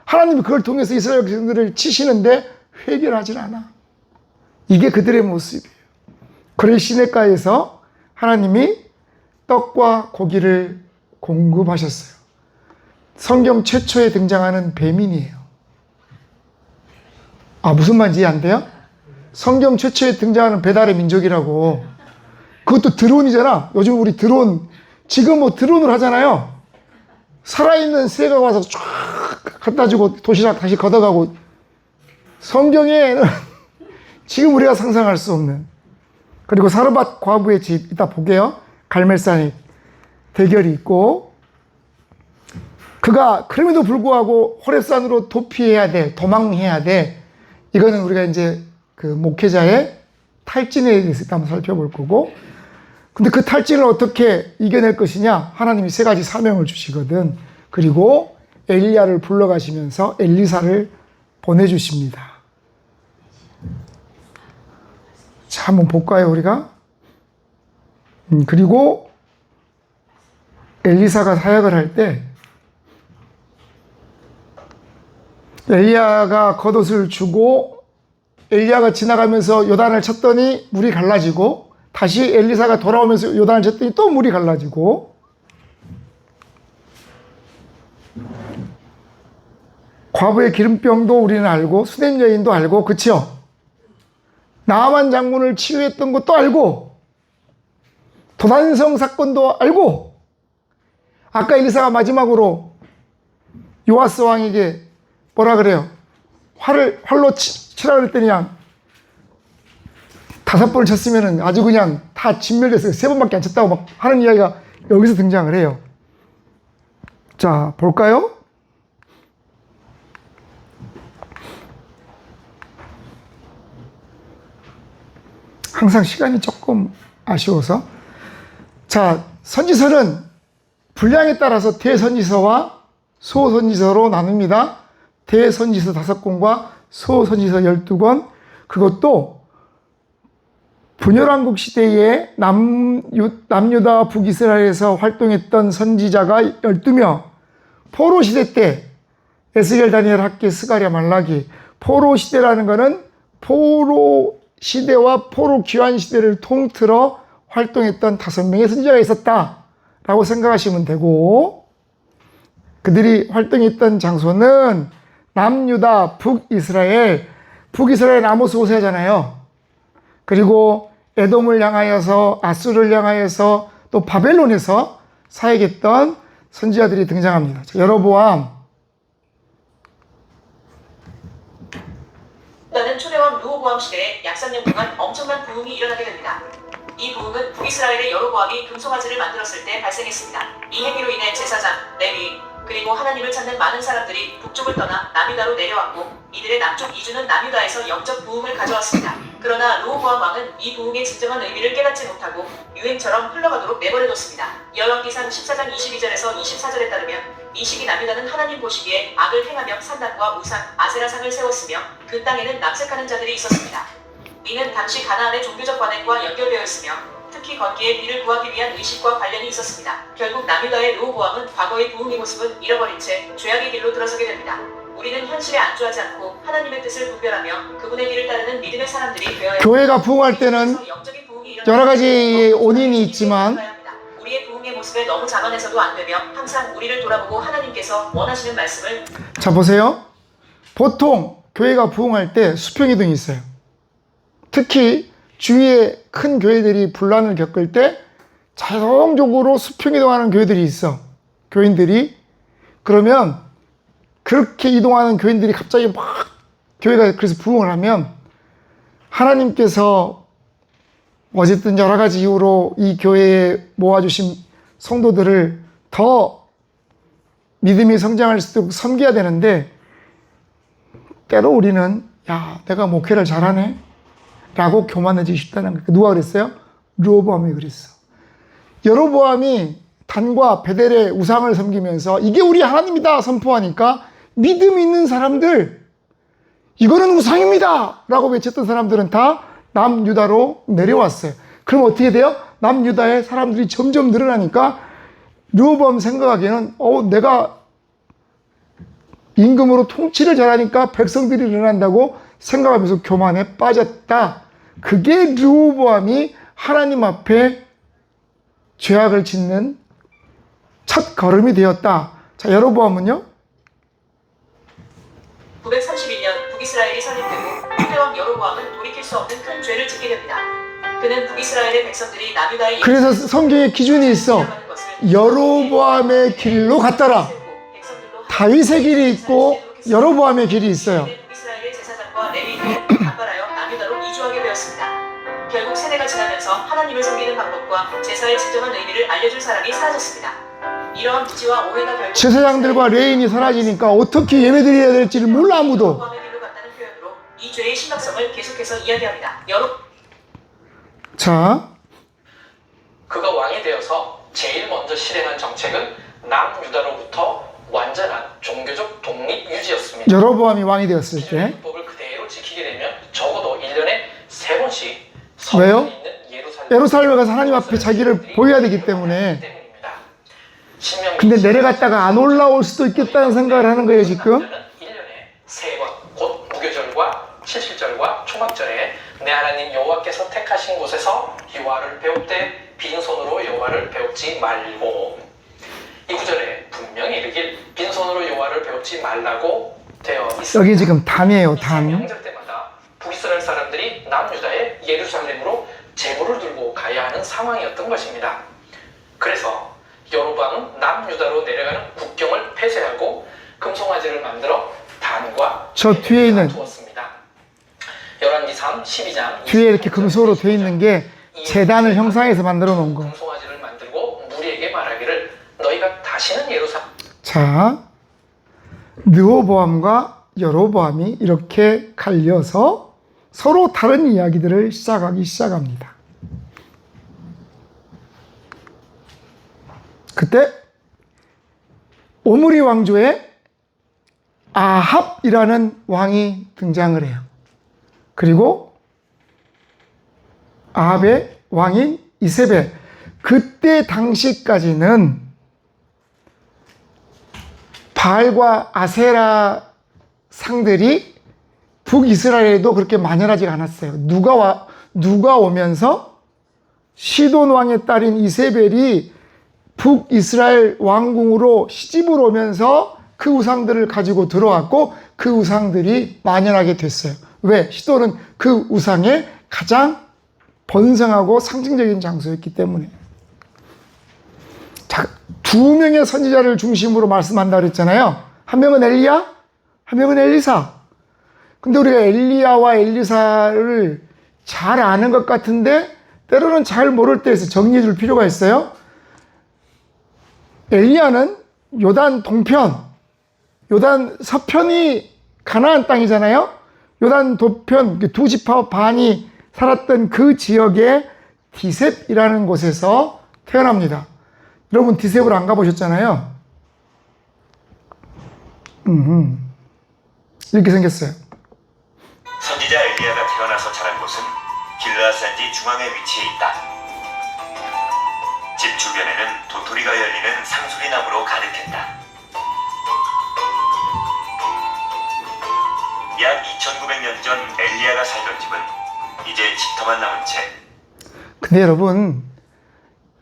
하나님이 그걸 통해서 이스라엘 백성들을 치시는데 회개를 하질 않아. 이게 그들의 모습이에요. 그래 시내가에서 하나님이 떡과 고기를 공급하셨어요. 성경 최초에 등장하는 배민이에요. 아, 무슨 말인지 이해 안 돼요? 성경 최초에 등장하는 배달의 민족이라고. 그것도 드론이잖아. 요즘 우리 드론, 지금 뭐 드론을 하잖아요. 살아있는 새가 와서 쫙 갖다 주고 도시락 다시 걷어가고. 성경에는 지금 우리가 상상할 수 없는. 그리고 사르밧 과부의 집, 이따 보게요. 갈멜산에 대결이 있고, 그가 그럼에도 불구하고 호렙산으로 도피해야 돼, 도망해야 돼. 이거는 우리가 이제 그 목회자의 탈진에 대해서 한번 살펴볼 거고, 근데 그 탈진을 어떻게 이겨낼 것이냐? 하나님이 세 가지 사명을 주시거든. 그리고 엘리야를 불러가시면서 엘리사를 보내주십니다. 자, 한번 볼까요, 우리가? 그리고 엘리사가 사역을 할 때 엘리야가 겉옷을 주고 엘리야가 지나가면서 요단을 쳤더니 물이 갈라지고, 다시 엘리사가 돌아오면서 요단을 쳤더니 또 물이 갈라지고, 과부의 기름병도 우리는 알고 수냄 여인도 알고, 그쵸? 나아만 장군을 치유했던 것도 알고, 도단성 사건도 알고, 아까 엘리사가 마지막으로 요아스 왕에게 뭐라 그래요? 활로 치라 그랬더니 그냥 5번을 쳤으면 아주 그냥 다 진멸됐어요. 3번밖에 안 쳤다고 막 하는 이야기가 여기서 등장을 해요. 자, 볼까요? 항상 시간이 조금 아쉬워서. 자, 선지서는 분량에 따라서 대선지서와 소선지서로 나눕니다. 대선지서 5권과 소선지서 12권. 그것도 분열왕국 시대에 남유다 북이스라엘에서 활동했던 선지자가 12명, 포로 시대 때 에스겔, 다니엘, 학개, 스가랴, 말라기. 포로 시대라는 거는 포로 시대와 포로 귀환 시대를 통틀어 활동했던 5명의 선지자가 있었다라고 생각하시면 되고, 그들이 활동했던 장소는 남유다, 북이스라엘, 북이스라엘 아모스 호세아잖아요. 그리고 에돔을 향하여서, 아수르를 향하여서, 또 바벨론에서 사역했던 선지자들이 등장합니다. 자, 여로보암. 나는 초대왕 르호보암 시대에 약 3년 동안 엄청난 부흥이 일어나게 됩니다. 이 부흥은 북이스라엘의 여로보암이 금송아지를 만들었을 때 발생했습니다. 이 행위로 인해 제사장, 레위, 그리고 하나님을 찾는 많은 사람들이 북쪽을 떠나 남유다로 내려왔고 이들의 남쪽 이주는 남유다에서 영적 부흥을 가져왔습니다. 그러나 르호보암 왕은 이 부흥의 진정한 의미를 깨닫지 못하고 유행처럼 흘러가도록 내버려뒀습니다. 열왕기상 14장 22절에서 24절에 따르면 이 시기 남유다는 하나님 보시기에 악을 행하며 산당과 우상, 아세라상을 세웠으며 그 땅에는 남색하는 자들이 있었습니다. 이는 당시 가나안의 종교적 관행과 연결되어 있으며 특히 건기에 비를 구하기 위한 의식과 관련이 있었습니다. 결국 남유다의 르호보암은 과거의 부흥의 모습은 잃어버린 채 죄악의 길로 들어서게 됩니다. 우리는 현실에 안주하지 않고 하나님의 뜻을 분별하며 그분의 길을 따르는 믿음의 사람들이 되어야 교회가 부흥할 때는 여러 가지 원인이 있지만 우리의 부흥의 모습에 너무 자만해서도 안 되며 항상 우리를 돌아보고 하나님께서 원하시는 말씀을 자 보세요. 보통 교회가 부흥할 때 수평이동이 있어요. 특히 주위에 큰 교회들이 분란을 겪을 때 자동적으로 수평이동하는 교회들이 있어. 교인들이. 그러면 그렇게 이동하는 교인들이 갑자기 막 교회가 그래서 부흥을 하면 하나님께서 어쨌든 여러 가지 이유로 이 교회에 모아주신 성도들을 더 믿음이 성장할 수 있도록 섬겨야 되는데 때로 우리는 야 내가 목회를 잘하네 라고 교만해지기 쉽다는 거예요. 누가 그랬어요? 르호보암이 그랬어. 여로보암이 단과 베델의 우상을 섬기면서 이게 우리 하나님이다 선포하니까 믿음 있는 사람들 이거는 우상입니다 라고 외쳤던 사람들은 다 남유다로 내려왔어요. 그럼 어떻게 돼요? 남유다의 사람들이 점점 늘어나니까 르호보암 생각하기에는 내가 임금으로 통치를 잘하니까 백성들이 늘어난다고 생각하면서 교만에 빠졌다. 그게 르호보암이 하나님 앞에 죄악을 짓는 첫 걸음이 되었다. 자, 여로보암은요? 931년 북이스라엘이 설립되고 후대왕 여로보암은 돌이킬 수 없는 큰 죄를 짓게 됩니다. 그는 북이스라엘의 백성들이 남유다의 그래서 성경에 기준이 있어. 여로보암의 길로 갔더라. 다윗의 길이 있고 여로보암의 길이 있어요. 북이스라엘의 제사장과 레위인은 반발하여 남유다로 이주하게 되었습니다. 결국 세대가 지나면서 하나님을 섬기는 방법과 제사의 진정한 의미를 알려줄 사람이 사라졌습니다. 이러한 무지와 오해가 결국 제사장들과 레인이 사라지니까 어떻게 예배드려야 될지를 몰라 아무도. 여로보암의 길로 갔다는 표현으로 이 죄의 심각성을 계속해서 이야기합니다. 자, 그가 왕이 되어서 제일 먼저 실행한 정책은 남유다로부터 완전한 종교적 독립 유지였습니다. 여로보암이 왕이 되었을 때 율법을 그대로 지키게 되면 적어도 1년에 3번씩 왜요? 성전이 있는 예루살렘에 가서 하나님 앞에 자기를 보여야 되기 때문에. 근데 내려갔다가 안 올라올 수도 있겠다는 생각을 하는 거예요 지금. 1년에 3번 곧 무교절과 칠칠절과 초막절에 내 하나님 여호와께서 택하신 곳에서 여호와를 배울 때 빈손으로 여호와를 배웁지 말고, 이 구절에 분명히 이르길 빈손으로 여호와를 배웁지 말라고 되어 있습니다. 여기 지금 단이에요, 단. 명절 때마다 북이스라엘 사람들이 남유다의 예루살렘으로 제물을 들고 가야 하는 상황이었던 것입니다. 그래서 여로보암은 남유다로 내려가는 국경을 폐쇄하고 금송아지를 만들어 단과 저 뒤에 있는 두었습니다. 열왕기상 12장 뒤에 이렇게 금속으로 되어 있는 게 제단을 형상해서 만들어 놓은 거. 금송아지를 만들고 무리에게 말하기를 너희가 다시는 예루살렘. 자, 르호보암과 여로보암이 이렇게 갈려서 서로 다른 이야기들을 시작합니다. 그때 오므리 왕조에 아합이라는 왕이 등장을 해요. 그리고 아합의 왕인 이세벨. 그때 당시까지는 바알과 아세라 상들이 북이스라엘에도 그렇게 만연하지 않았어요. 누가 오면서 시돈 왕의 딸인 이세벨이 북이스라엘 왕궁으로 시집을 오면서 그 우상들을 가지고 들어왔고 그 우상들이 만연하게 됐어요. 왜? 시돈은 그 우상의 가장 번성하고 상징적인 장소였기 때문에. 자, 두 명의 선지자를 중심으로 말씀한다 그랬잖아요. 한 명은 엘리야, 한 명은 엘리사. 근데 우리가 엘리야와 엘리사를 잘 아는 것 같은데 때로는 잘 모를 때에서 정리해 줄 필요가 있어요. 엘리야는 요단 동편, 요단 서편이 가나안 땅이잖아요. 요단 도편 두 지파 반이 살았던 그 지역의 디셉이라는 곳에서 태어납니다. 여러분 디셉을 안 가보셨잖아요. 이렇게 생겼어요. 선지자 엘리야가 태어나서 자란 곳은 길르앗 산지 중앙에 위치해 있다. 집 주변에는 도토리가 열리는 상수리 나무로 가득했다. 약 2900년 전 엘리야가 살던 집은 이제 집터만 남은 채. 근데 여러분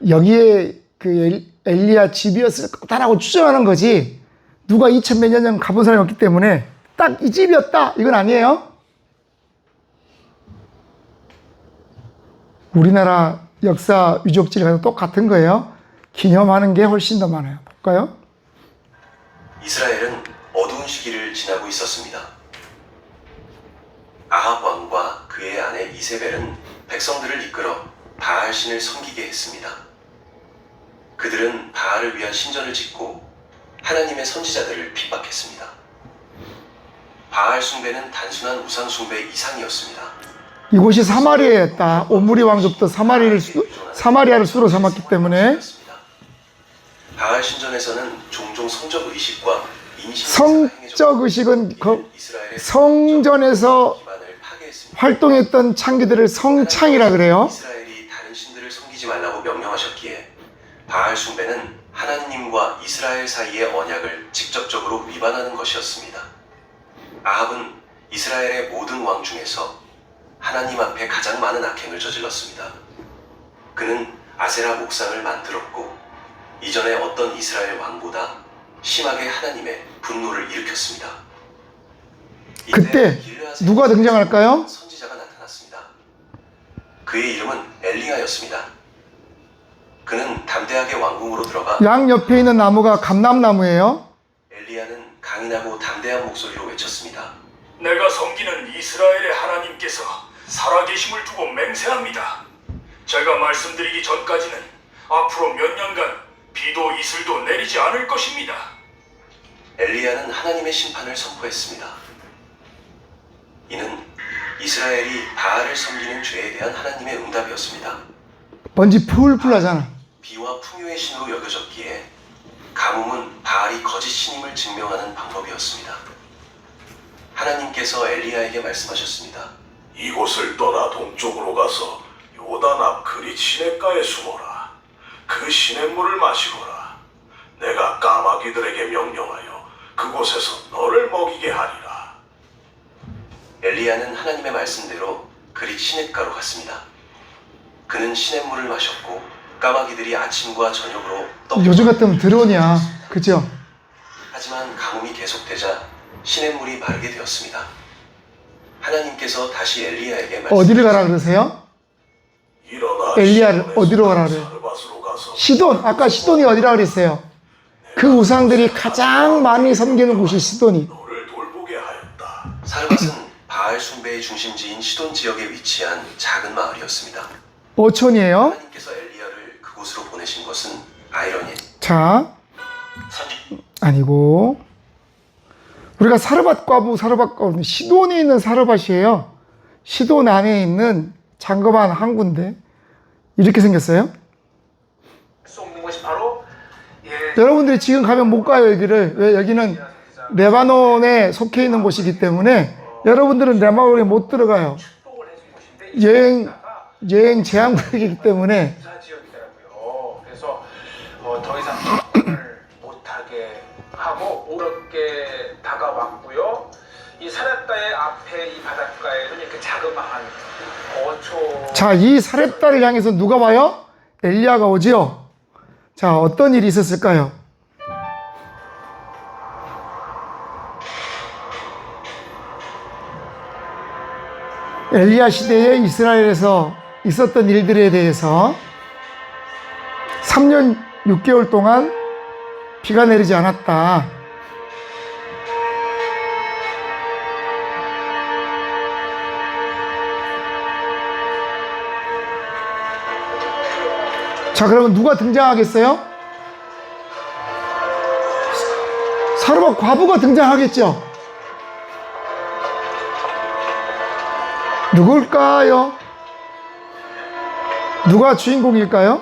여기에 그 엘리야 집이었을 거다라고 추정하는 거지, 누가 2000몇 년 전 가본 사람이 없기 때문에 딱 이 집이었다 이건 아니에요. 우리나라 역사 유적지가 똑같은 거예요. 기념하는 게 훨씬 더 많아요. 볼까요? 이스라엘은 어두운 시기를 지나고 있었습니다. 아합 왕과 그의 아내 이세벨은 백성들을 이끌어 바알 신을 섬기게 했습니다. 그들은 바알을 위한 신전을 짓고 하나님의 선지자들을 핍박했습니다. 바알 숭배는 단순한 우상 숭배 이상이었습니다. 이곳이 사마리아였다. 오므리 왕조부터 사마리아를 수로 삼았기 때문에 바알 신전에서는 종종 성적 의식과 성적 의식은 성전에서 활동했던 창기들을 성창이라 그래요. 이스라엘이 다른 신들을 섬기지 말라고 명령하셨기에 바알 숭배는 하나님과 이스라엘 사이의 언약을 직접적으로 위반하는 것이었습니다. 아합은 이스라엘의 모든 왕 중에서 하나님 앞에 가장 많은 악행을 저질렀습니다. 그는 아세라 목상을 만들었고 이전에 어떤 이스라엘 왕보다 심하게 하나님의 분노를 일으켰습니다. 그때 누가 등장할까요? 선지자가 나타났습니다. 그의 이름은 엘리야였습니다. 그는 담대하게 왕궁으로 들어가 양 옆에 있는 나무가 감람나무예요. 엘리야는 강인하고 담대한 목소리로 외쳤습니다. 내가 섬기는 이스라엘의 하나님께서 살아계심을 두고 맹세합니다. 제가 말씀드리기 전까지는 앞으로 몇 년간 비도 이슬도 내리지 않을 것입니다. 엘리야는 하나님의 심판을 선포했습니다. 이는 이스라엘이 바알을 섬기는 죄에 대한 하나님의 응답이었습니다. 먼지 풀풀 나잖아. 비와 풍요의 신으로 여겨졌기에 가뭄은 바알이 거짓 신임을 증명하는 방법이었습니다. 하나님께서 엘리야에게 말씀하셨습니다. 이곳을 떠나 동쪽으로 가서 요단 앞 그릿 시냇가에 숨어라. 그 시냇물을 마시거라. 내가 까마귀들에게 명령하여 그곳에서 너를 먹이게 하리라. 엘리야는 하나님의 말씀대로 그릿 시냇가로 갔습니다. 그는 시냇물을 마셨고 까마귀들이 아침과 저녁으로 요즘 같으면 드론이야. 그죠? 하지만 가뭄이 계속되자 시냇물이 마르게 되었습니다. 하나님께서 다시 엘리야에게 어디를 가라 그러세요? 엘리야를 어디로 가라 그래요? 시돈. 아까 시돈이 어디라 그랬어요? 그 우상들이 가장 많이 섬기는 곳이 시돈이. 사르밧은 바알 숭배의 중심지인 시돈 지역에 위치한 작은 마을이었습니다. 어촌이에요. 하나님께서 엘리야를 그곳으로 보내신 것은 아이러니. 자, 아니고 우리가 사르밧 과부 시돈에 있는 사르밧이에요. 시돈 안에 있는 장거만 한 군데 이렇게 생겼어요. 여러분들이 지금 가면 못 가요 여기를. 왜? 여기는 레바논에 속해 있는 곳이기 때문에 여러분들은 레바논에 못 들어가요. 여행 제한 구역이기 때문에. 그래서 더 이상 접근을 못하게 하고 어렵게 다가왔고요. 이 사렙다의 앞에 이 바닷가에는 이렇게 자그마한 거초. 자, 이 사렙다를 향해서 누가 와요? 엘리야가 오지요. 자, 어떤 일이 있었을까요? 엘리야 시대에 이스라엘에서 있었던 일들에 대해서 3년 6개월 동안 비가 내리지 않았다. 자, 그러면 누가 등장하겠어요? 사르밧 과부가 등장하겠죠? 누굴까요? 누가 주인공일까요?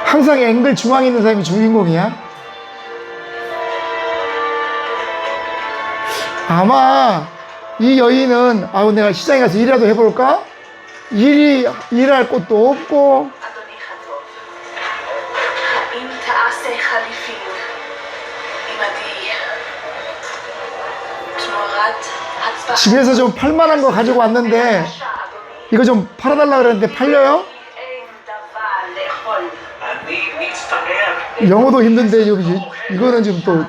항상 앵글 중앙에 있는 사람이 주인공이야? 아마 이 여인은 아우 내가 시장에 가서 일이라도 해볼까? 일할 곳도 없고 אדוני הטוב, האם תעשה חליפין עמדי תמורת הצבעה? 집에서 좀 팔만한 거 가지고 왔는데 이거 좀 팔아달라 그랬는데 팔려요? אין דבר לאכול. אני מצטער. 영어도 힘든데 이거는 지금 또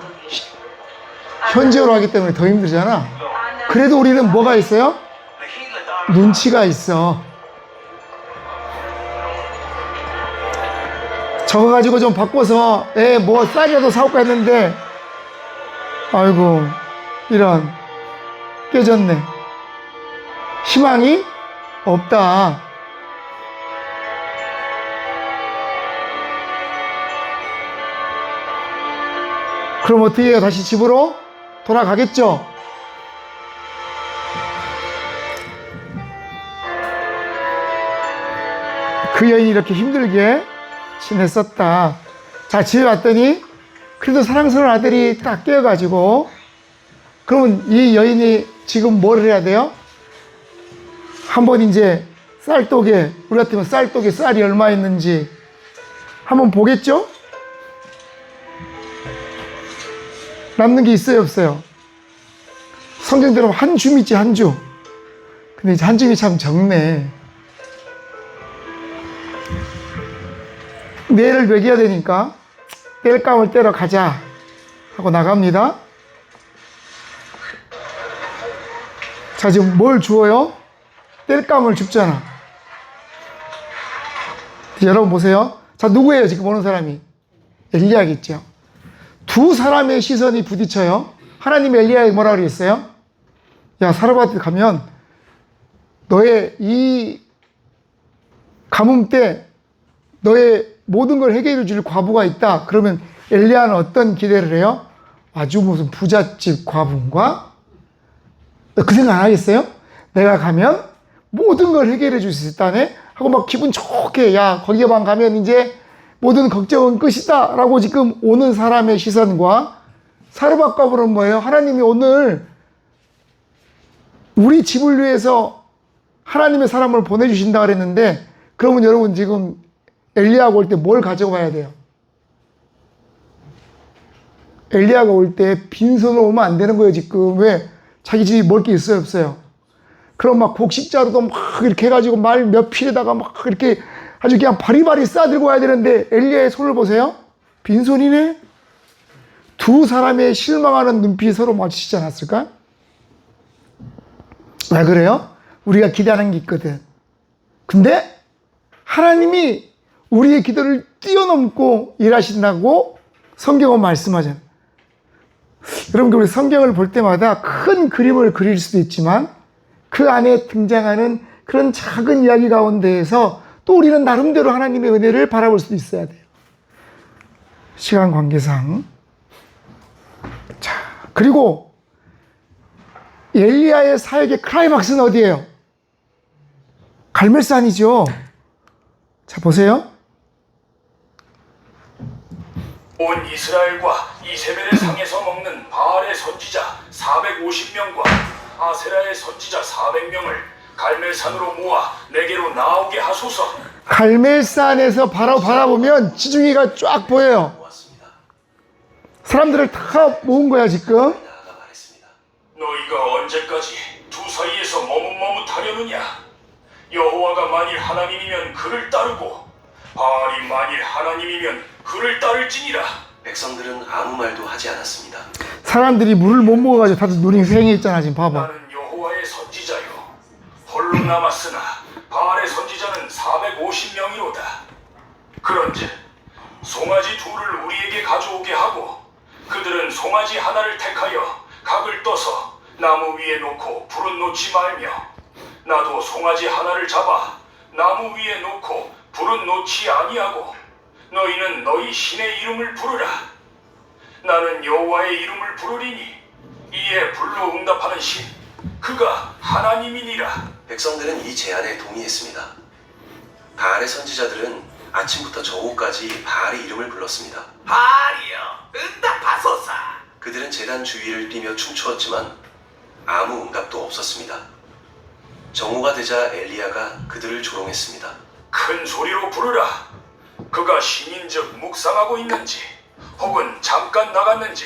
현지어로 하기 때문에 더 힘들잖아. 그래도 우리는 뭐가 있어요? 눈치가 있어. 저거 가지고 좀 바꿔서 뭐 쌀이라도 사올까 했는데 아이고 이런 깨졌네. 희망이 없다. 그럼 어떻게 해요? 다시 집으로 돌아가겠죠? 그 여인이 이렇게 힘들게 지냈었다. 자, 집에 왔더니 그래도 사랑스러운 아들이 딱 깨어가지고 그러면 이 여인이 지금 뭘 해야 돼요? 한번 이제 쌀독에, 우리 같으면 쌀독에 쌀이 얼마 있는지 한번 보겠죠? 남는 게 있어요, 없어요? 성경대로 한 줌 있지, 한 줌. 근데 이제 한 줌이 참 적네. 내일을 먹여야 되니까 뗄감을 떼러 가자 하고 나갑니다. 자, 지금 뭘 주어요? 뗄감을 줍잖아. 여러분 보세요. 자, 누구예요? 지금 오는 사람이? 엘리야겠죠. 두 사람의 시선이 부딪혀요. 하나님이 엘리야에게 뭐라 그랬어요? 야, 사르밧 가면 너의 이 가뭄 때 너의 모든 걸 해결해 줄 과부가 있다. 그러면 엘리야는 어떤 기대를 해요? 아주 무슨 부잣집 과부인가? 그 생각 안 하겠어요? 내가 가면 모든 걸 해결해 줄 수 있다네? 하고 막 기분 좋게, 야, 거기만 가면 이제 모든 걱정은 끝이다. 라고 지금 오는 사람의 시선과 사르밧 과부는 뭐예요? 하나님이 오늘 우리 집을 위해서 하나님의 사람을 보내주신다 그랬는데, 그러면 여러분 지금 엘리야가 올 때 뭘 가져와야 돼요? 엘리야가 올 때 빈손으로 오면 안 되는 거예요, 지금. 왜? 자기 집이 먹을 게 있어요, 없어요? 그럼 막 곡식자루도 막 이렇게 해가지고 말 몇 필에다가 막 이렇게 아주 그냥 바리바리 싸들고 와야 되는데 엘리야의 손을 보세요. 빈손이네? 두 사람의 실망하는 눈빛이 서로 마주치지 않았을까? 왜 그래요? 우리가 기대하는 게 있거든. 근데 하나님이 우리의 기도를 뛰어넘고 일하신다고 성경은 말씀하잖아요. 여러분, 우리 성경을 볼 때마다 큰 그림을 그릴 수도 있지만 그 안에 등장하는 그런 작은 이야기 가운데에서 또 우리는 나름대로 하나님의 은혜를 바라볼 수도 있어야 돼요. 시간 관계상. 자, 그리고 엘리야의 사역의 클라이막스는 어디예요? 갈멜산이죠. 자, 보세요. 온 이스라엘과 이세벨의 상에서 먹는 바알의 선지자 450명과 아세라의 선지자 400명을 갈멜산으로 모아 내게로 나오게 하소서. 갈멜산에서 바라보면 지중해가 쫙 보여요. 사람들을 다 모은 거야, 지금. 너희가 언제까지 두 사이에서 머뭇머뭇하려느냐? 여호와가 만일 하나님이면 그를 따르고 바알이 만일 하나님이면 그를 따를지니라. 백성들은 아무 말도 하지 않았습니다. 사람들이 물을 못 먹어가지고 다들 눈이 휑해 있잖아, 지금 봐봐. 나는 여호와의 선지자요 홀로 남았으나 바알의 선지자는 450명이로다. 그런즉 송아지 둘을 우리에게 가져오게 하고 그들은 송아지 하나를 택하여 각을 떠서 나무 위에 놓고 불은 놓지 말며 나도 송아지 하나를 잡아 나무 위에 놓고 불은 놓지 아니하고 너희는 너희 신의 이름을 부르라. 나는 여호와의 이름을 부르리니 이에 불로 응답하는 신 그가 하나님이니라. 백성들은 이 제안에 동의했습니다. 바알의 선지자들은 아침부터 저오까지 바알의 이름을 불렀습니다. 바알이여, 응답하소서. 그들은 제단 주위를 뛰며 춤추었지만 아무 응답도 없었습니다. 정오가 되자 엘리야가 그들을 조롱했습니다. 큰 소리로 부르라. 그가 신인즉 묵상하고 있는지 혹은 잠깐 나갔는지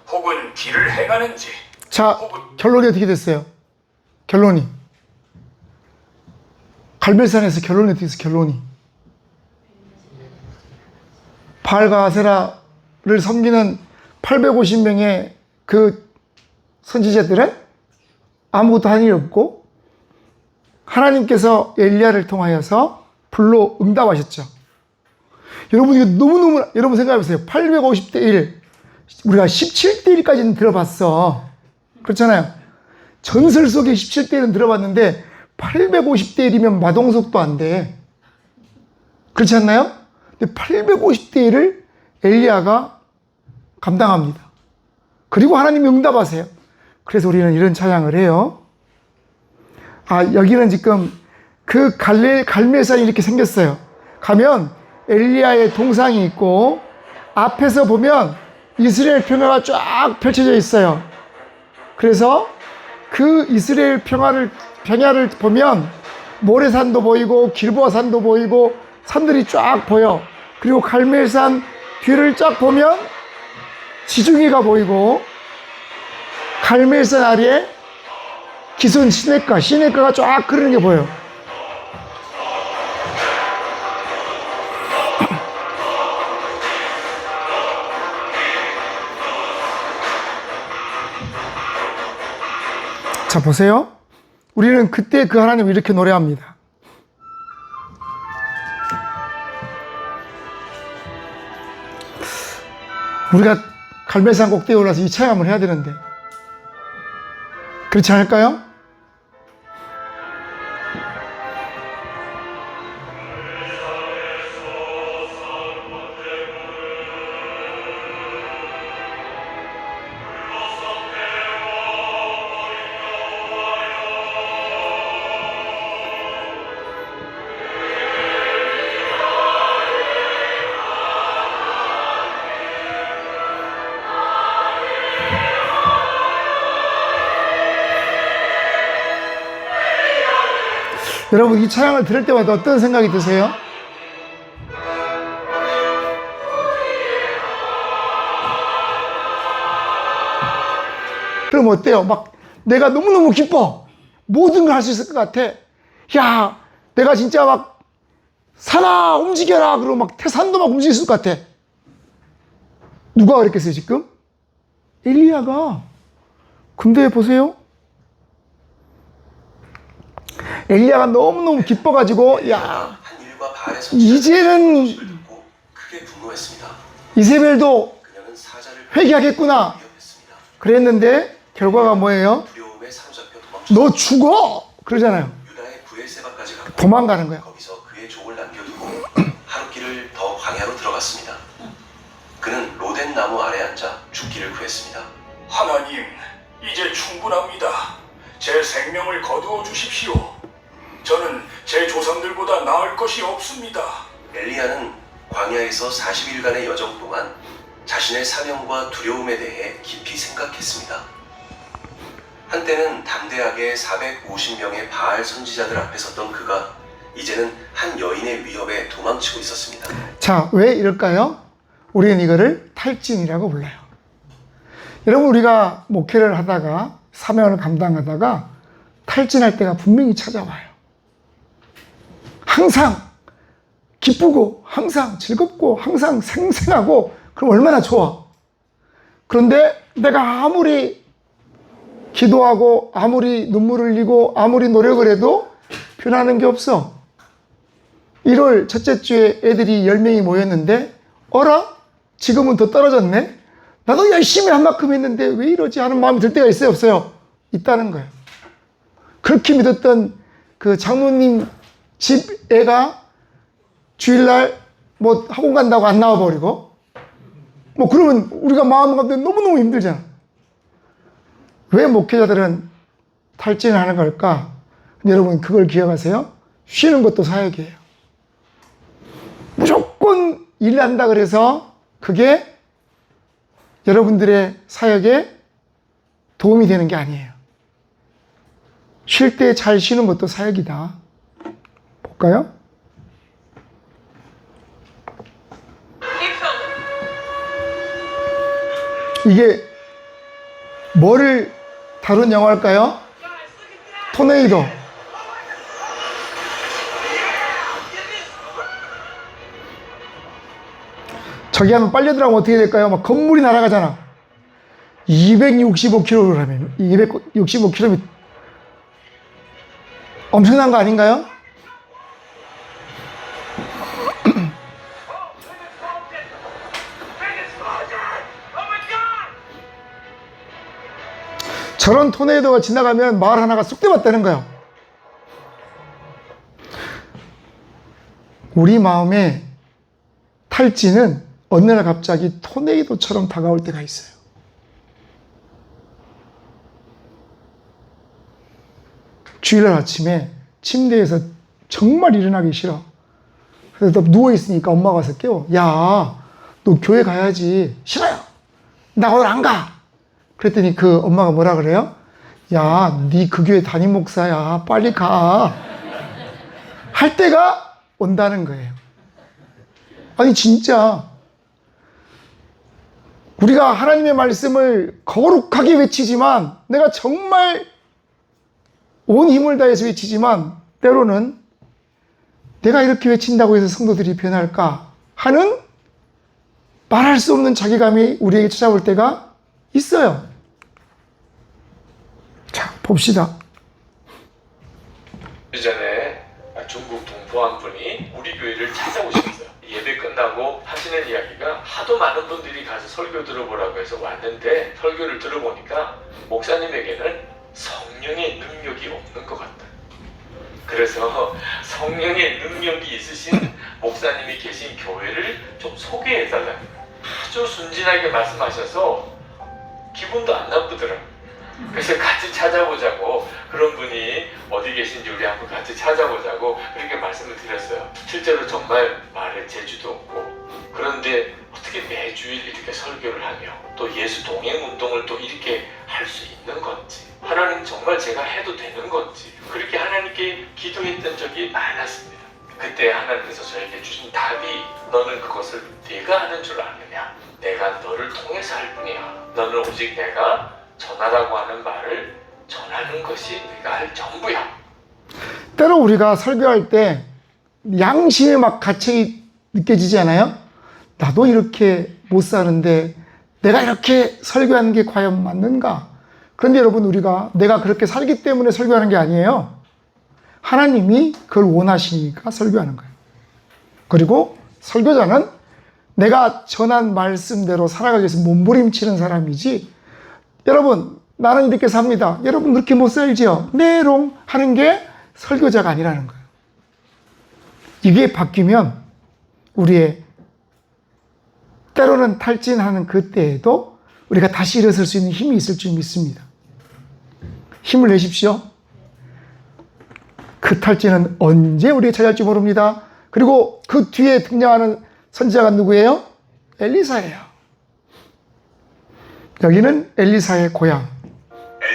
혹은 길을 행하는지. 자, 결론이 어떻게 됐어요? 결론이. 갈멜산에서 결론이 어떻게 됐어요? 결론이. 바알과 아세라를 섬기는 850명의 그 선지자들은 아무것도 한 일이 없고 하나님께서 엘리야를 통하여서 불로 응답하셨죠. 여러분 이거 너무너무 여러분 생각해보세요. 850대 1 우리가 17대 1까지는 들어봤어. 그렇잖아요. 전설 속에 17대 1은 들어봤는데 850대 1이면 마동석도 안 돼. 그렇지 않나요? 근데 850대 1을 엘리야가 감당합니다. 그리고 하나님이 응답하세요. 그래서 우리는 이런 찬양을 해요. 아, 여기는 지금 그 갈멜산이 이렇게 생겼어요. 가면 엘리야의 동상이 있고 앞에서 보면 이스라엘 평야가 쫙 펼쳐져 있어요. 그래서 그 이스라엘 평야를 보면 모래산도 보이고 길보아산도 보이고 산들이 쫙 보여. 그리고 갈멜산 뒤를 쫙 보면 지중해가 보이고 갈멜산 아래에 기손 시내가가 쫙 흐르는 게 보여. 자, 보세요. 우리는 그때 그 하나님을 이렇게 노래합니다. 우리가 갈멜산 꼭대기에 올라서 이 체험을 해야 되는데 그렇지 않을까요? 여러분 이 찬양을 들을 때마다 어떤 생각이 드세요? 그럼 어때요? 막 내가 너무너무 기뻐. 모든 걸 할 수 있을 것 같아. 야, 내가 진짜 막 산아 움직여라. 그러고 막 태산도 막 움직일 수 있을 것 같아. 누가 그랬겠어요 지금? 엘리야가. 근데 보세요. 엘리야가 너무너무 기뻐가지고 야 이제는 크게 분노했습니다. 이세벨도 회개하겠구나 그랬는데 결과가 뭐예요? 너 죽어! 그러잖아요. 도망가는 거야. 거기서 그의 족을 남겨두고 하룻길을 더 광야로 들어갔습니다. 그는 로덴 나무 아래 앉아 죽기를 구했습니다. 하나님, 이제 충분합니다. 제 생명을 거두어 주십시오. 저는 제 조상들보다 나을 것이 없습니다. 엘리야는 광야에서 40일간의 여정 동안 자신의 사명과 두려움에 대해 깊이 생각했습니다. 한때는 담대하게 450명의 바알 선지자들 앞에 섰던 그가 이제는 한 여인의 위협에 도망치고 있었습니다. 자, 왜 이럴까요? 우리는 이거를 탈진이라고 불러요. 여러분, 우리가 목회를 하다가 사명을 감당하다가 탈진할 때가 분명히 찾아와요. 항상 기쁘고 항상 즐겁고 항상 생생하고 그럼 얼마나 좋아. 그런데 내가 아무리 기도하고 아무리 눈물을 흘리고 아무리 노력을 해도 변하는 게 없어. 1월 첫째 주에 애들이 10명이 모였는데 어라? 지금은 더 떨어졌네? 나도 열심히 한 만큼 했는데 왜 이러지 하는 마음이 들 때가 있어요, 없어요? 있다는 거예요. 그렇게 믿었던 그 장로님 집 애가 주일날 뭐 학원 간다고 안 나와버리고, 뭐 그러면 우리가 마음 가운데 너무너무 힘들잖아. 왜 목회자들은 탈진을 하는 걸까? 여러분 그걸 기억하세요. 쉬는 것도 사역이에요. 무조건 일한다 그래서 그게 여러분들의 사역에 도움이 되는 게 아니에요. 쉴 때 잘 쉬는 것도 사역이다. 볼까요? 이게 뭐를 다룬 영화일까요? 토네이도. 저기 하면 빨려들어가면 어떻게 될까요? 막 건물이 날아가잖아. 265km, 265km. 엄청난 거 아닌가요? 저런 토네이도가 지나가면 마을 하나가 쑥대밭되는 거예요. 우리 마음에 탈진은 어느 날 갑자기 토네이도처럼 다가올 때가 있어요. 주일날 아침에 침대에서 정말 일어나기 싫어. 그래서 누워있으니까 엄마가 와서 깨워. 야, 너 교회 가야지. 싫어요. 나 오늘 안 가. 그랬더니 그 엄마가 뭐라 그래요? 야, 네 그 교회 담임 목사야. 빨리 가. 할 때가 온다는 거예요. 아니 진짜 우리가 하나님의 말씀을 거룩하게 외치지만, 내가 정말 온 힘을 다해서 외치지만 때로는 내가 이렇게 외친다고 해서 성도들이 변할까 하는 말할 수 없는 자괴감이 우리에게 찾아올 때가 있어요. 자, 봅시다. 이전에 중국 동포 한 분이 우리 교회를 찾아오셨어요. 예배 끝나고 하시는 이야기가 하도 많은 분들이 가서 설교 들어보라고 해서 왔는데, 설교를 들어보니까 목사님에게는 성령의 능력이 없는 것 같다. 그래서 성령의 능력이 있으신 목사님이 계신 교회를 좀 소개해달라. 아주 순진하게 말씀하셔서 기분도 안 나쁘더라고요. 그래서 같이 찾아보자고, 그런 분이 어디 계신지 우리 한번 같이 찾아보자고 그렇게 말씀을 드렸어요. 실제로 정말 말에 재주도 없고, 그런데 어떻게 매주일 이렇게 설교를 하며 또 예수 동행 운동을 또 이렇게 할 수 있는 건지, 하나님 정말 제가 해도 되는 건지, 그렇게 하나님께 기도했던 적이 많았습니다. 그때 하나님께서 저에게 주신 답이, 너는 그것을 네가 하는 줄 아느냐? 내가 너를 통해서 할 뿐이야. 너는 오직 내가 전하라고 하는 말을 전하는 것이 네가 할 전부야. 때로 우리가 설교할 때 양심에 막 갇히 느껴지지 않아요? 나도 이렇게 못 사는데 내가 이렇게 설교하는 게 과연 맞는가? 그런데 여러분, 우리가 내가 그렇게 살기 때문에 설교하는 게 아니에요. 하나님이 그걸 원하시니까 설교하는 거예요. 그리고 설교자는 내가 전한 말씀대로 살아가기 위해서 몸부림치는 사람이지, 여러분 나는 이렇게 삽니다, 여러분 그렇게 못 살지요, 네롱 하는 게 설교자가 아니라는 거예요. 이게 바뀌면 우리의 때로는 탈진하는 그때에도 우리가 다시 일어설 수 있는 힘이 있을 줄 믿습니다. 힘을 내십시오. 그 탈진은 언제 우리에게 찾아올지 모릅니다. 그리고 그 뒤에 등장하는 선지자가 누구예요? 엘리사예요. 여기는 엘리사의 고향.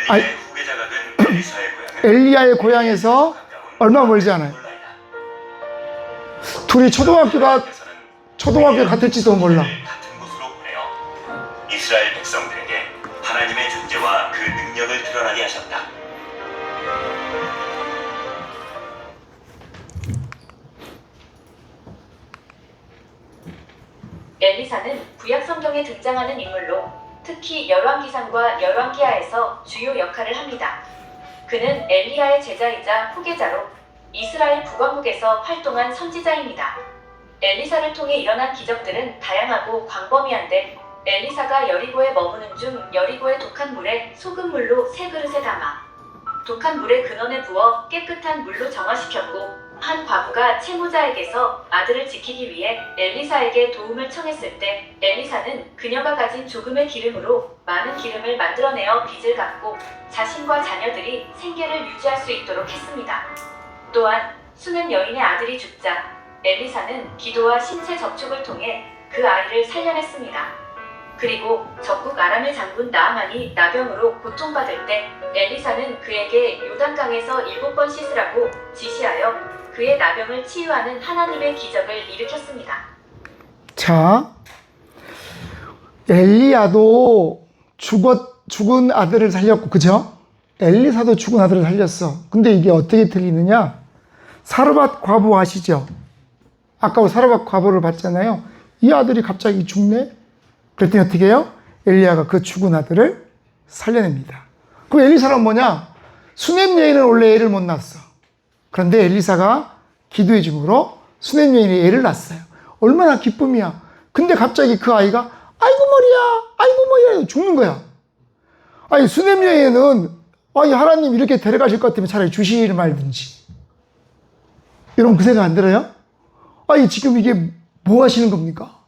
엘리야의 후계자가 된 엘리사의 고향은 엘리야의 고향에서 얼마 멀지 않아요. 둘이 초등학교 같을지도 몰라. 같은 곳으로 보내어 이스라엘 백성들에게 하나님의 존재와 그 능력을 드러나게 하셨다. 엘리사는 구약 성경에 등장하는 인물로 특히 열왕기상과 열왕기하에서 주요 역할을 합니다. 그는 엘리야의 제자이자 후계자로 이스라엘 북왕국에서 활동한 선지자입니다. 엘리사를 통해 일어난 기적들은 다양하고 광범위한데, 엘리사가 여리고에 머무는 중 여리고의 독한 물에 소금물로 3그릇에 담아 독한 물에 근원에 부어 깨끗한 물로 정화시켰고, 한 과부가 채무자에게서 아들을 지키기 위해 엘리사에게 도움을 청했을 때 엘리사는 그녀가 가진 조금의 기름으로 많은 기름을 만들어내어 빚을 갚고 자신과 자녀들이 생계를 유지할 수 있도록 했습니다. 또한 수는 여인의 아들이 죽자 엘리사는 기도와 신체 접촉을 통해 그 아이를 살려냈습니다. 그리고 적국 아람의 장군 나아만이 나병으로 고통받을 때 엘리사는 그에게 요단강에서 7번 씻으라고 지시하여 그의 나병을 치유하는 하나님의 기적을 일으켰습니다. 자, 엘리야도 죽은 아들을 살렸고, 그죠? 엘리사도 죽은 아들을 살렸어. 근데 이게 어떻게 틀리느냐? 사르밧 과부 아시죠? 아까 사르밧 과부를 봤잖아요. 이 아들이 갑자기 죽네? 그랬더니 어떻게 해요? 엘리야가 그 죽은 아들을 살려냅니다. 그럼 엘리사는 뭐냐? 수넴 여인은 원래 애를 못 낳았어. 그런데 엘리사가 기도해 줌으로 수넴 여인이 애를 낳았어요. 얼마나 기쁨이야. 근데 갑자기 그 아이가 아이고 머리야, 아이고 머리야 죽는 거야. 아니 수넴 여인은 아니 하나님 이렇게 데려가실 것 같으면 차라리 주시를 말든지. 여러분 그 생각 안 들어요? 아니 지금 이게 뭐 하시는 겁니까?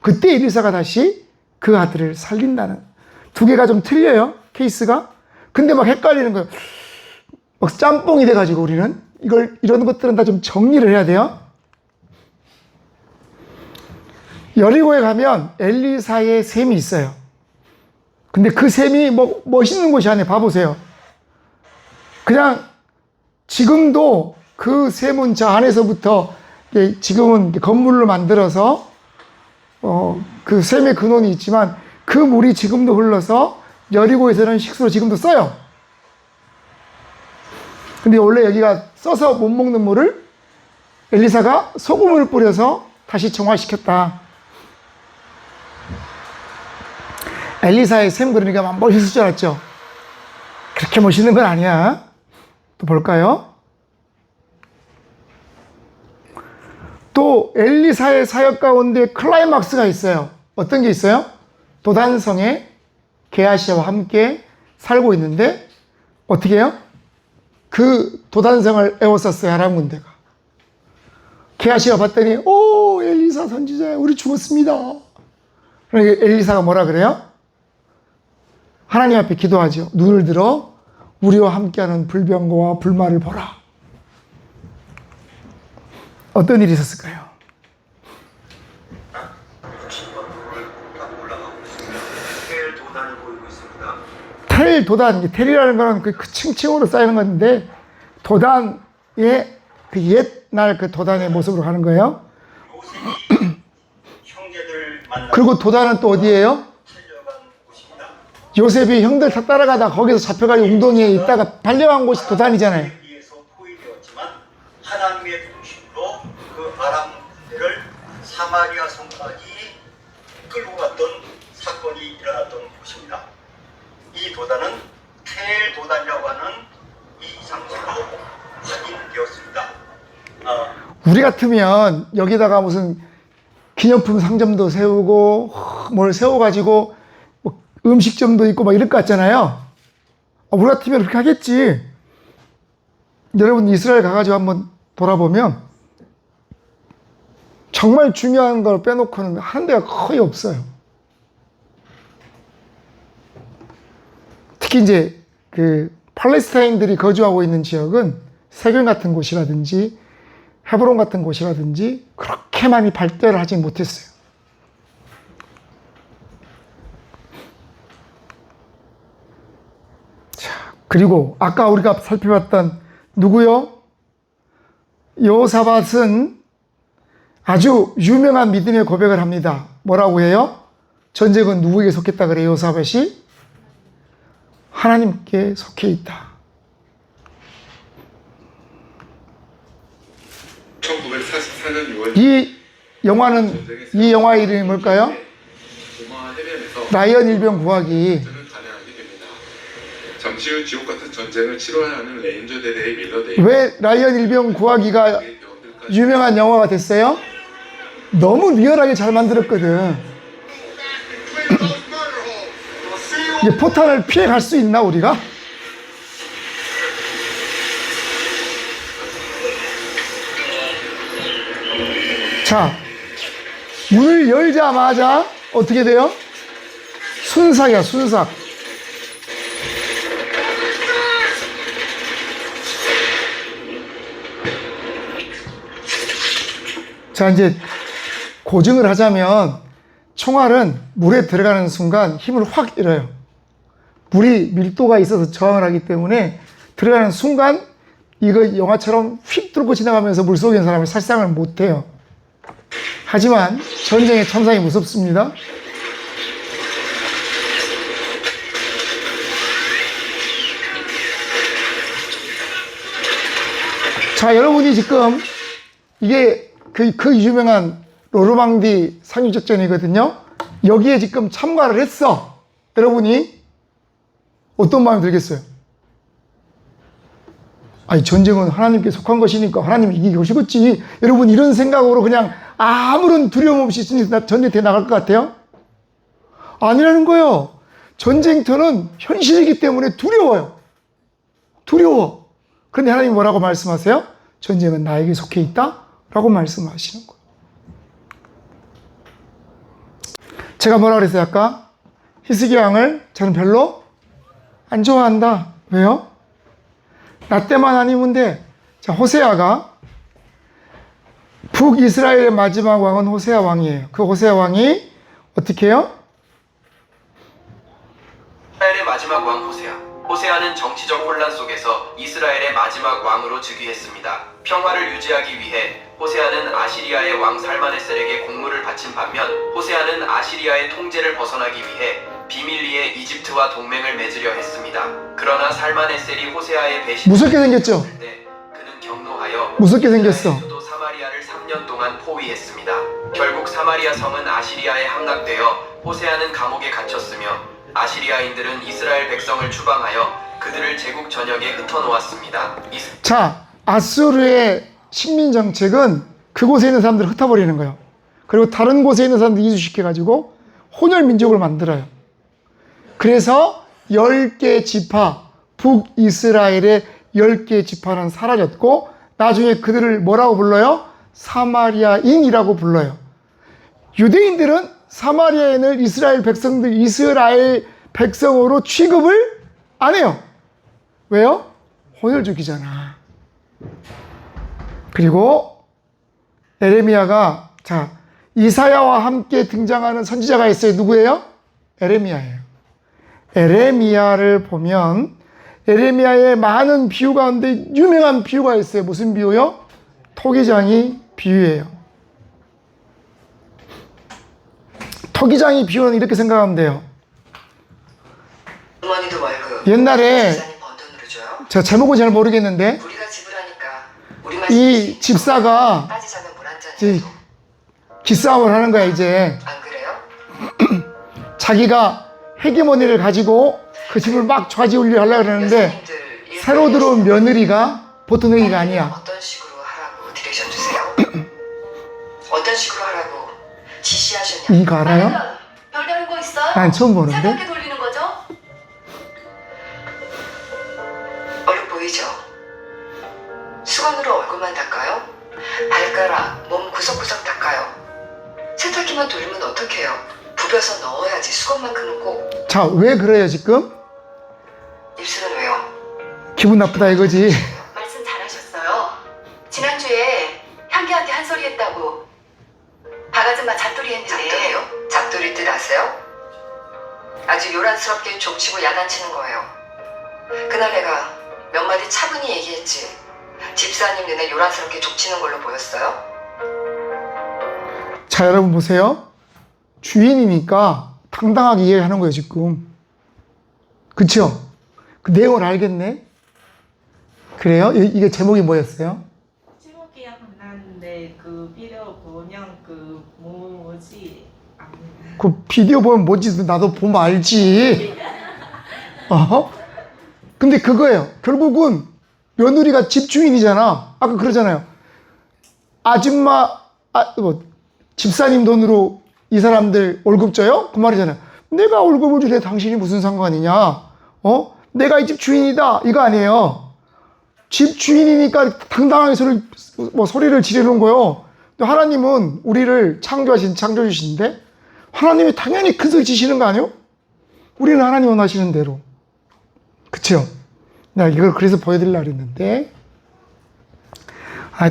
그때 엘리사가 다시 그 아들을 살린다는, 두 개가 좀 틀려요, 케이스가. 근데 막 헷갈리는 거예요. 막 짬뽕이 돼가지고 우리는 이런 것들은 다 좀 정리를 해야 돼요. 여리고에 가면 엘리사의 샘이 있어요. 근데 그 샘이 뭐 멋있는 곳이 아니에요. 봐보세요. 그냥 지금도 그 샘은 저 안에서부터 지금은 건물로 만들어서 그 샘의 근원이 있지만 그 물이 지금도 흘러서 여리고에서는 식수로 지금도 써요. 근데 원래 여기가 써서 못 먹는 물을 엘리사가 소금을 뿌려서 다시 정화시켰다. 엘리사의 샘 그러니까 막 멋있을 줄 알았죠? 그렇게 멋있는 건 아니야. 또 볼까요? 또 엘리사의 사역 가운데 클라이막스가 있어요. 어떤 게 있어요? 도단성에 게하시아와 함께 살고 있는데 어떻게 해요? 그 도단성을 에워쌌어요. 아람 군대가. 게하시아 봤더니 오 엘리사 선지자 우리 죽었습니다. 그러니까 엘리사가 뭐라 그래요? 하나님 앞에 기도하죠. 눈을 들어 우리와 함께하는 불병거와 불말을 보라. 어떤 일이 있었을까요? 텔 도단, 텔이라는 거는 그 층층으로 쌓이는 건데 도단의 그 옛날 그 도단의 모습으로 가는 거예요. 그리고 도단은 또 어디예요? 요셉이 형들 다 따라가다 거기서 잡혀가지고 웅덩이에 있다가 발려간 곳이 도단이잖아요. 하나님의 중심으로 그 아람 군대를 사마리아 성까지 끌고 갔던 사건이 일어났던 곳입니다. 이 도단은 텔 도단이라고 하는 이 장소로 확인되었습니다. 우리 같으면 여기다가 무슨 기념품 상점도 세우고 뭘 세워가지고 뭐 음식점도 있고 막 이럴 것 같잖아요. 우리 같으면 그렇게 하겠지. 여러분 이스라엘 가가지고 한번 돌아보면 정말 중요한 걸 빼놓고는 하는 데가 거의 없어요. 특히 이제 그 팔레스타인들이 거주하고 있는 지역은 세겜 같은 곳이라든지 헤브론 같은 곳이라든지 그렇게 많이 발달을 하지 못했어요. 자, 그리고 아까 우리가 살펴봤던 누구요? 여호사밧은 아주 유명한 믿음의 고백을 합니다. 뭐라고 해요? 전쟁은 누구에게 속했다 그래요? 여호사밧이 하나님께 속해 있다. 1944년 6월 이 영화 이름이 뭘까요? 라이언 일병 구하기. 잠시 후 지옥 같은 전쟁을 치러야 하는 레인저 대대의 밀러데이. 왜 라이언 일병 구하기가 유명한 영화가 됐어요? 너무 리얼하게 잘 만들었거든. 이제 포탄을 피해 갈 수 있나 우리가? 자, 문을 열자마자 어떻게 돼요? 순삭이야, 순삭. 자, 이제 고증을 하자면 총알은 물에 들어가는 순간 힘을 확 잃어요. 물이 밀도가 있어서 저항을 하기 때문에 들어가는 순간 이거 영화처럼 휙 뚫고 지나가면서 물속에 있는 사람을 살상을 못해요. 하지만 전쟁의 참상이 무섭습니다. 자, 여러분이 지금 이게 그 유명한 노르망디 상륙작전이거든요. 여기에 지금 참가를 했어. 여러분이 어떤 마음이 들겠어요? 아니, 전쟁은 하나님께 속한 것이니까 하나님이 이기고 싶었지. 여러분, 이런 생각으로 그냥 아무런 두려움 없이 전쟁터에 나갈 것 같아요? 아니라는 거예요. 전쟁터는 현실이기 때문에 두려워요. 두려워. 그런데 하나님이 뭐라고 말씀하세요? 전쟁은 나에게 속해 있다? 라고 말씀하시는 거예요. 제가 뭐라 그랬어요, 아까? 히스기야 왕을 저는 별로 안 좋아한다. 왜요? 나 때만 아니면 돼. 자, 호세아가 북이스라엘의 마지막 왕은 호세아 왕이에요. 그 호세아 왕이 어떻게 해요? 이스라엘의 마지막 왕 호세아. 호세아는 정치적 혼란 속에서 이스라엘의 마지막 왕으로 즉위했습니다. 평화를 유지하기 위해 호세아는 아시리아의 왕 살마네셀에게 공물을 바친 반면 호세아는 아시리아의 통제를 벗어나기 위해 비밀리에 이집트와 동맹을 맺으려 했습니다. 그러나 살마네셀이 호세아의 배신 무섭게 생겼죠? 그는 경노하여 무섭게 생겼어. 수도 사마리아를 3년 동안 포위했습니다. 결국 사마리아 성은 아시리아에 함락되어 호세아는 감옥에 갇혔으며 아시리아인들은 이스라엘 백성을 추방하여 그들을 제국 전역에 흩어놓았습니다. 자, 아수르의 식민 정책은 그곳에 있는 사람들을 흩어버리는 거예요. 그리고 다른 곳에 있는 사람들 이주시켜가지고 혼혈 민족을 만들어요. 그래서 10개 지파, 북이스라엘의 10개 지파는 사라졌고 나중에 그들을 뭐라고 불러요? 사마리아인이라고 불러요. 유대인들은 사마리아인을 이스라엘 백성으로 취급을 안 해요. 왜요? 혼혈족이잖아. 그리고 에레미야가, 자, 이사야와 함께 등장하는 선지자가 있어요. 누구예요? 에레미야예요. 에레미야를 보면 에레미야의 많은 비유 가운데 유명한 비유가 있어요. 무슨 비유요? 토기장이 비유예요. 토기장이 비유는 이렇게 생각하면 돼요. 어머니도 월급 옛날에 제가 제목은 잘 모르겠는데 우리가 지불하니까 이 집사가 빠지자면 물 한 잔. 기싸움을 하는 거야 이제. 안 그래요? 자기가 헤게모니를 가지고 그 집을 막 좌지우지하려고 그러는데 새로 들어온 며느리가 보통 얘기가 아니야. 어떤 식으로 하라고 디렉션 주세요. 어떤 식으로 하라고 지시하셨냐? 이거 알아요? 별다른 거 있어요? 난 처음 보는데. 새롭게 돌리는 거죠? 얼룩 보이죠? 수건으로 얼굴만 닦아요? 발가락, 몸 구석구석 닦아요. 세탁기만 돌리면 어떡해요? 부벼서 넣어야지. 수건만큼은 꼭. 자, 왜 그래요 지금? 입술은 왜요? 기분 나쁘다 이거지. 말씀 잘하셨어요. 지난주에 향기한테 한 소리 했다고 바가지마 잡돌이 했는데. 잡돌이요? 잡돌이 뜻 아세요? 아주 요란스럽게 족치고 야단치는 거예요. 그날 내가 몇 마디 차분히 얘기했지. 집사님 눈에 요란스럽게 족치는 걸로 보였어요? 자, 여러분 보세요. 주인이니까 당당하게 이해하는 거예요 지금. 그쵸? 그 내용을 알겠네. 그래요? 이게 제목이 뭐였어요? 제목이 나는데 그 비디오 보면 그 뭐지? 그 비디오 보면 뭐지? 나도 보면 알지. 근데 그거예요. 결국은 며느리가 집주인이잖아. 아까 그러잖아요. 집사님 돈으로 이 사람들 월급 줘요? 그 말이잖아요. 내가 월급을 주래 당신이 무슨 상관이냐? 내가 이 집 주인이다. 이거 아니에요. 집 주인이니까 당당하게 소리를 지르는 거예요. 또 하나님은 우리를 창조하신 창조주신데 하나님이 당연히 큰 소리 치시는 거 아니에요? 우리는 하나님 원하시는 대로. 그쵸? 내가 이걸 그래서 보여드리려고 했는데,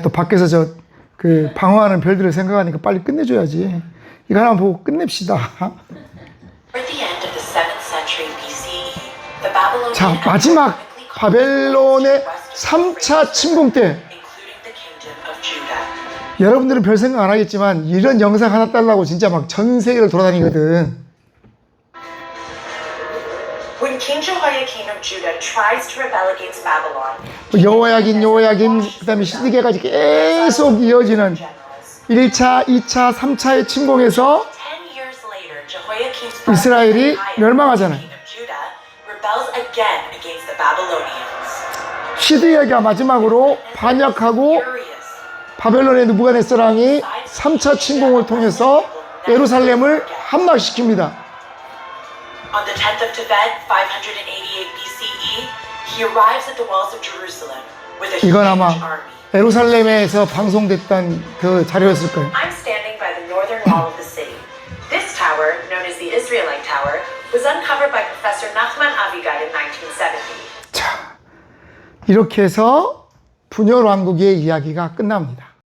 또 밖에서 방황하는 별들을 생각하니까 빨리 끝내줘야지. 이거 하나 보고 끝냅시다. 자, 마지막 바벨론의 3차 침공 때, 여러분들은 별 생각 안 하겠지만 이런 영상 하나 달라고 진짜 막 전 세계를 돌아다니거든. When King Jehoiakim of Judah tries to rebel against Babylon, 여호야긴, 그 다음에 시드기야까지 계속 이어지는 1차, 2차, 3차의 침공에서 10 years later, Jehoiakim's 이스라엘이 멸망하잖아요. rebels again against the Babylonians. 시드기야가 마지막으로 반역하고 바벨론의 느부갓네살 왕이 3차 침공을 통해서 예루살렘을 함락시킵니다. On the 10th of Tebet, 588 BCE, he arrives at the walls of Jerusalem with a huge 이건 아마 army. 예루살렘에서 방송됐던 그 자료였을 거예요. I'm standing by the northern wall of the city. This tower, known as the Israelite Tower, was uncovered by Professor Nachman Avigail in 1970. 자, 이렇게 해서 분열왕국의 이야기가 끝납니다.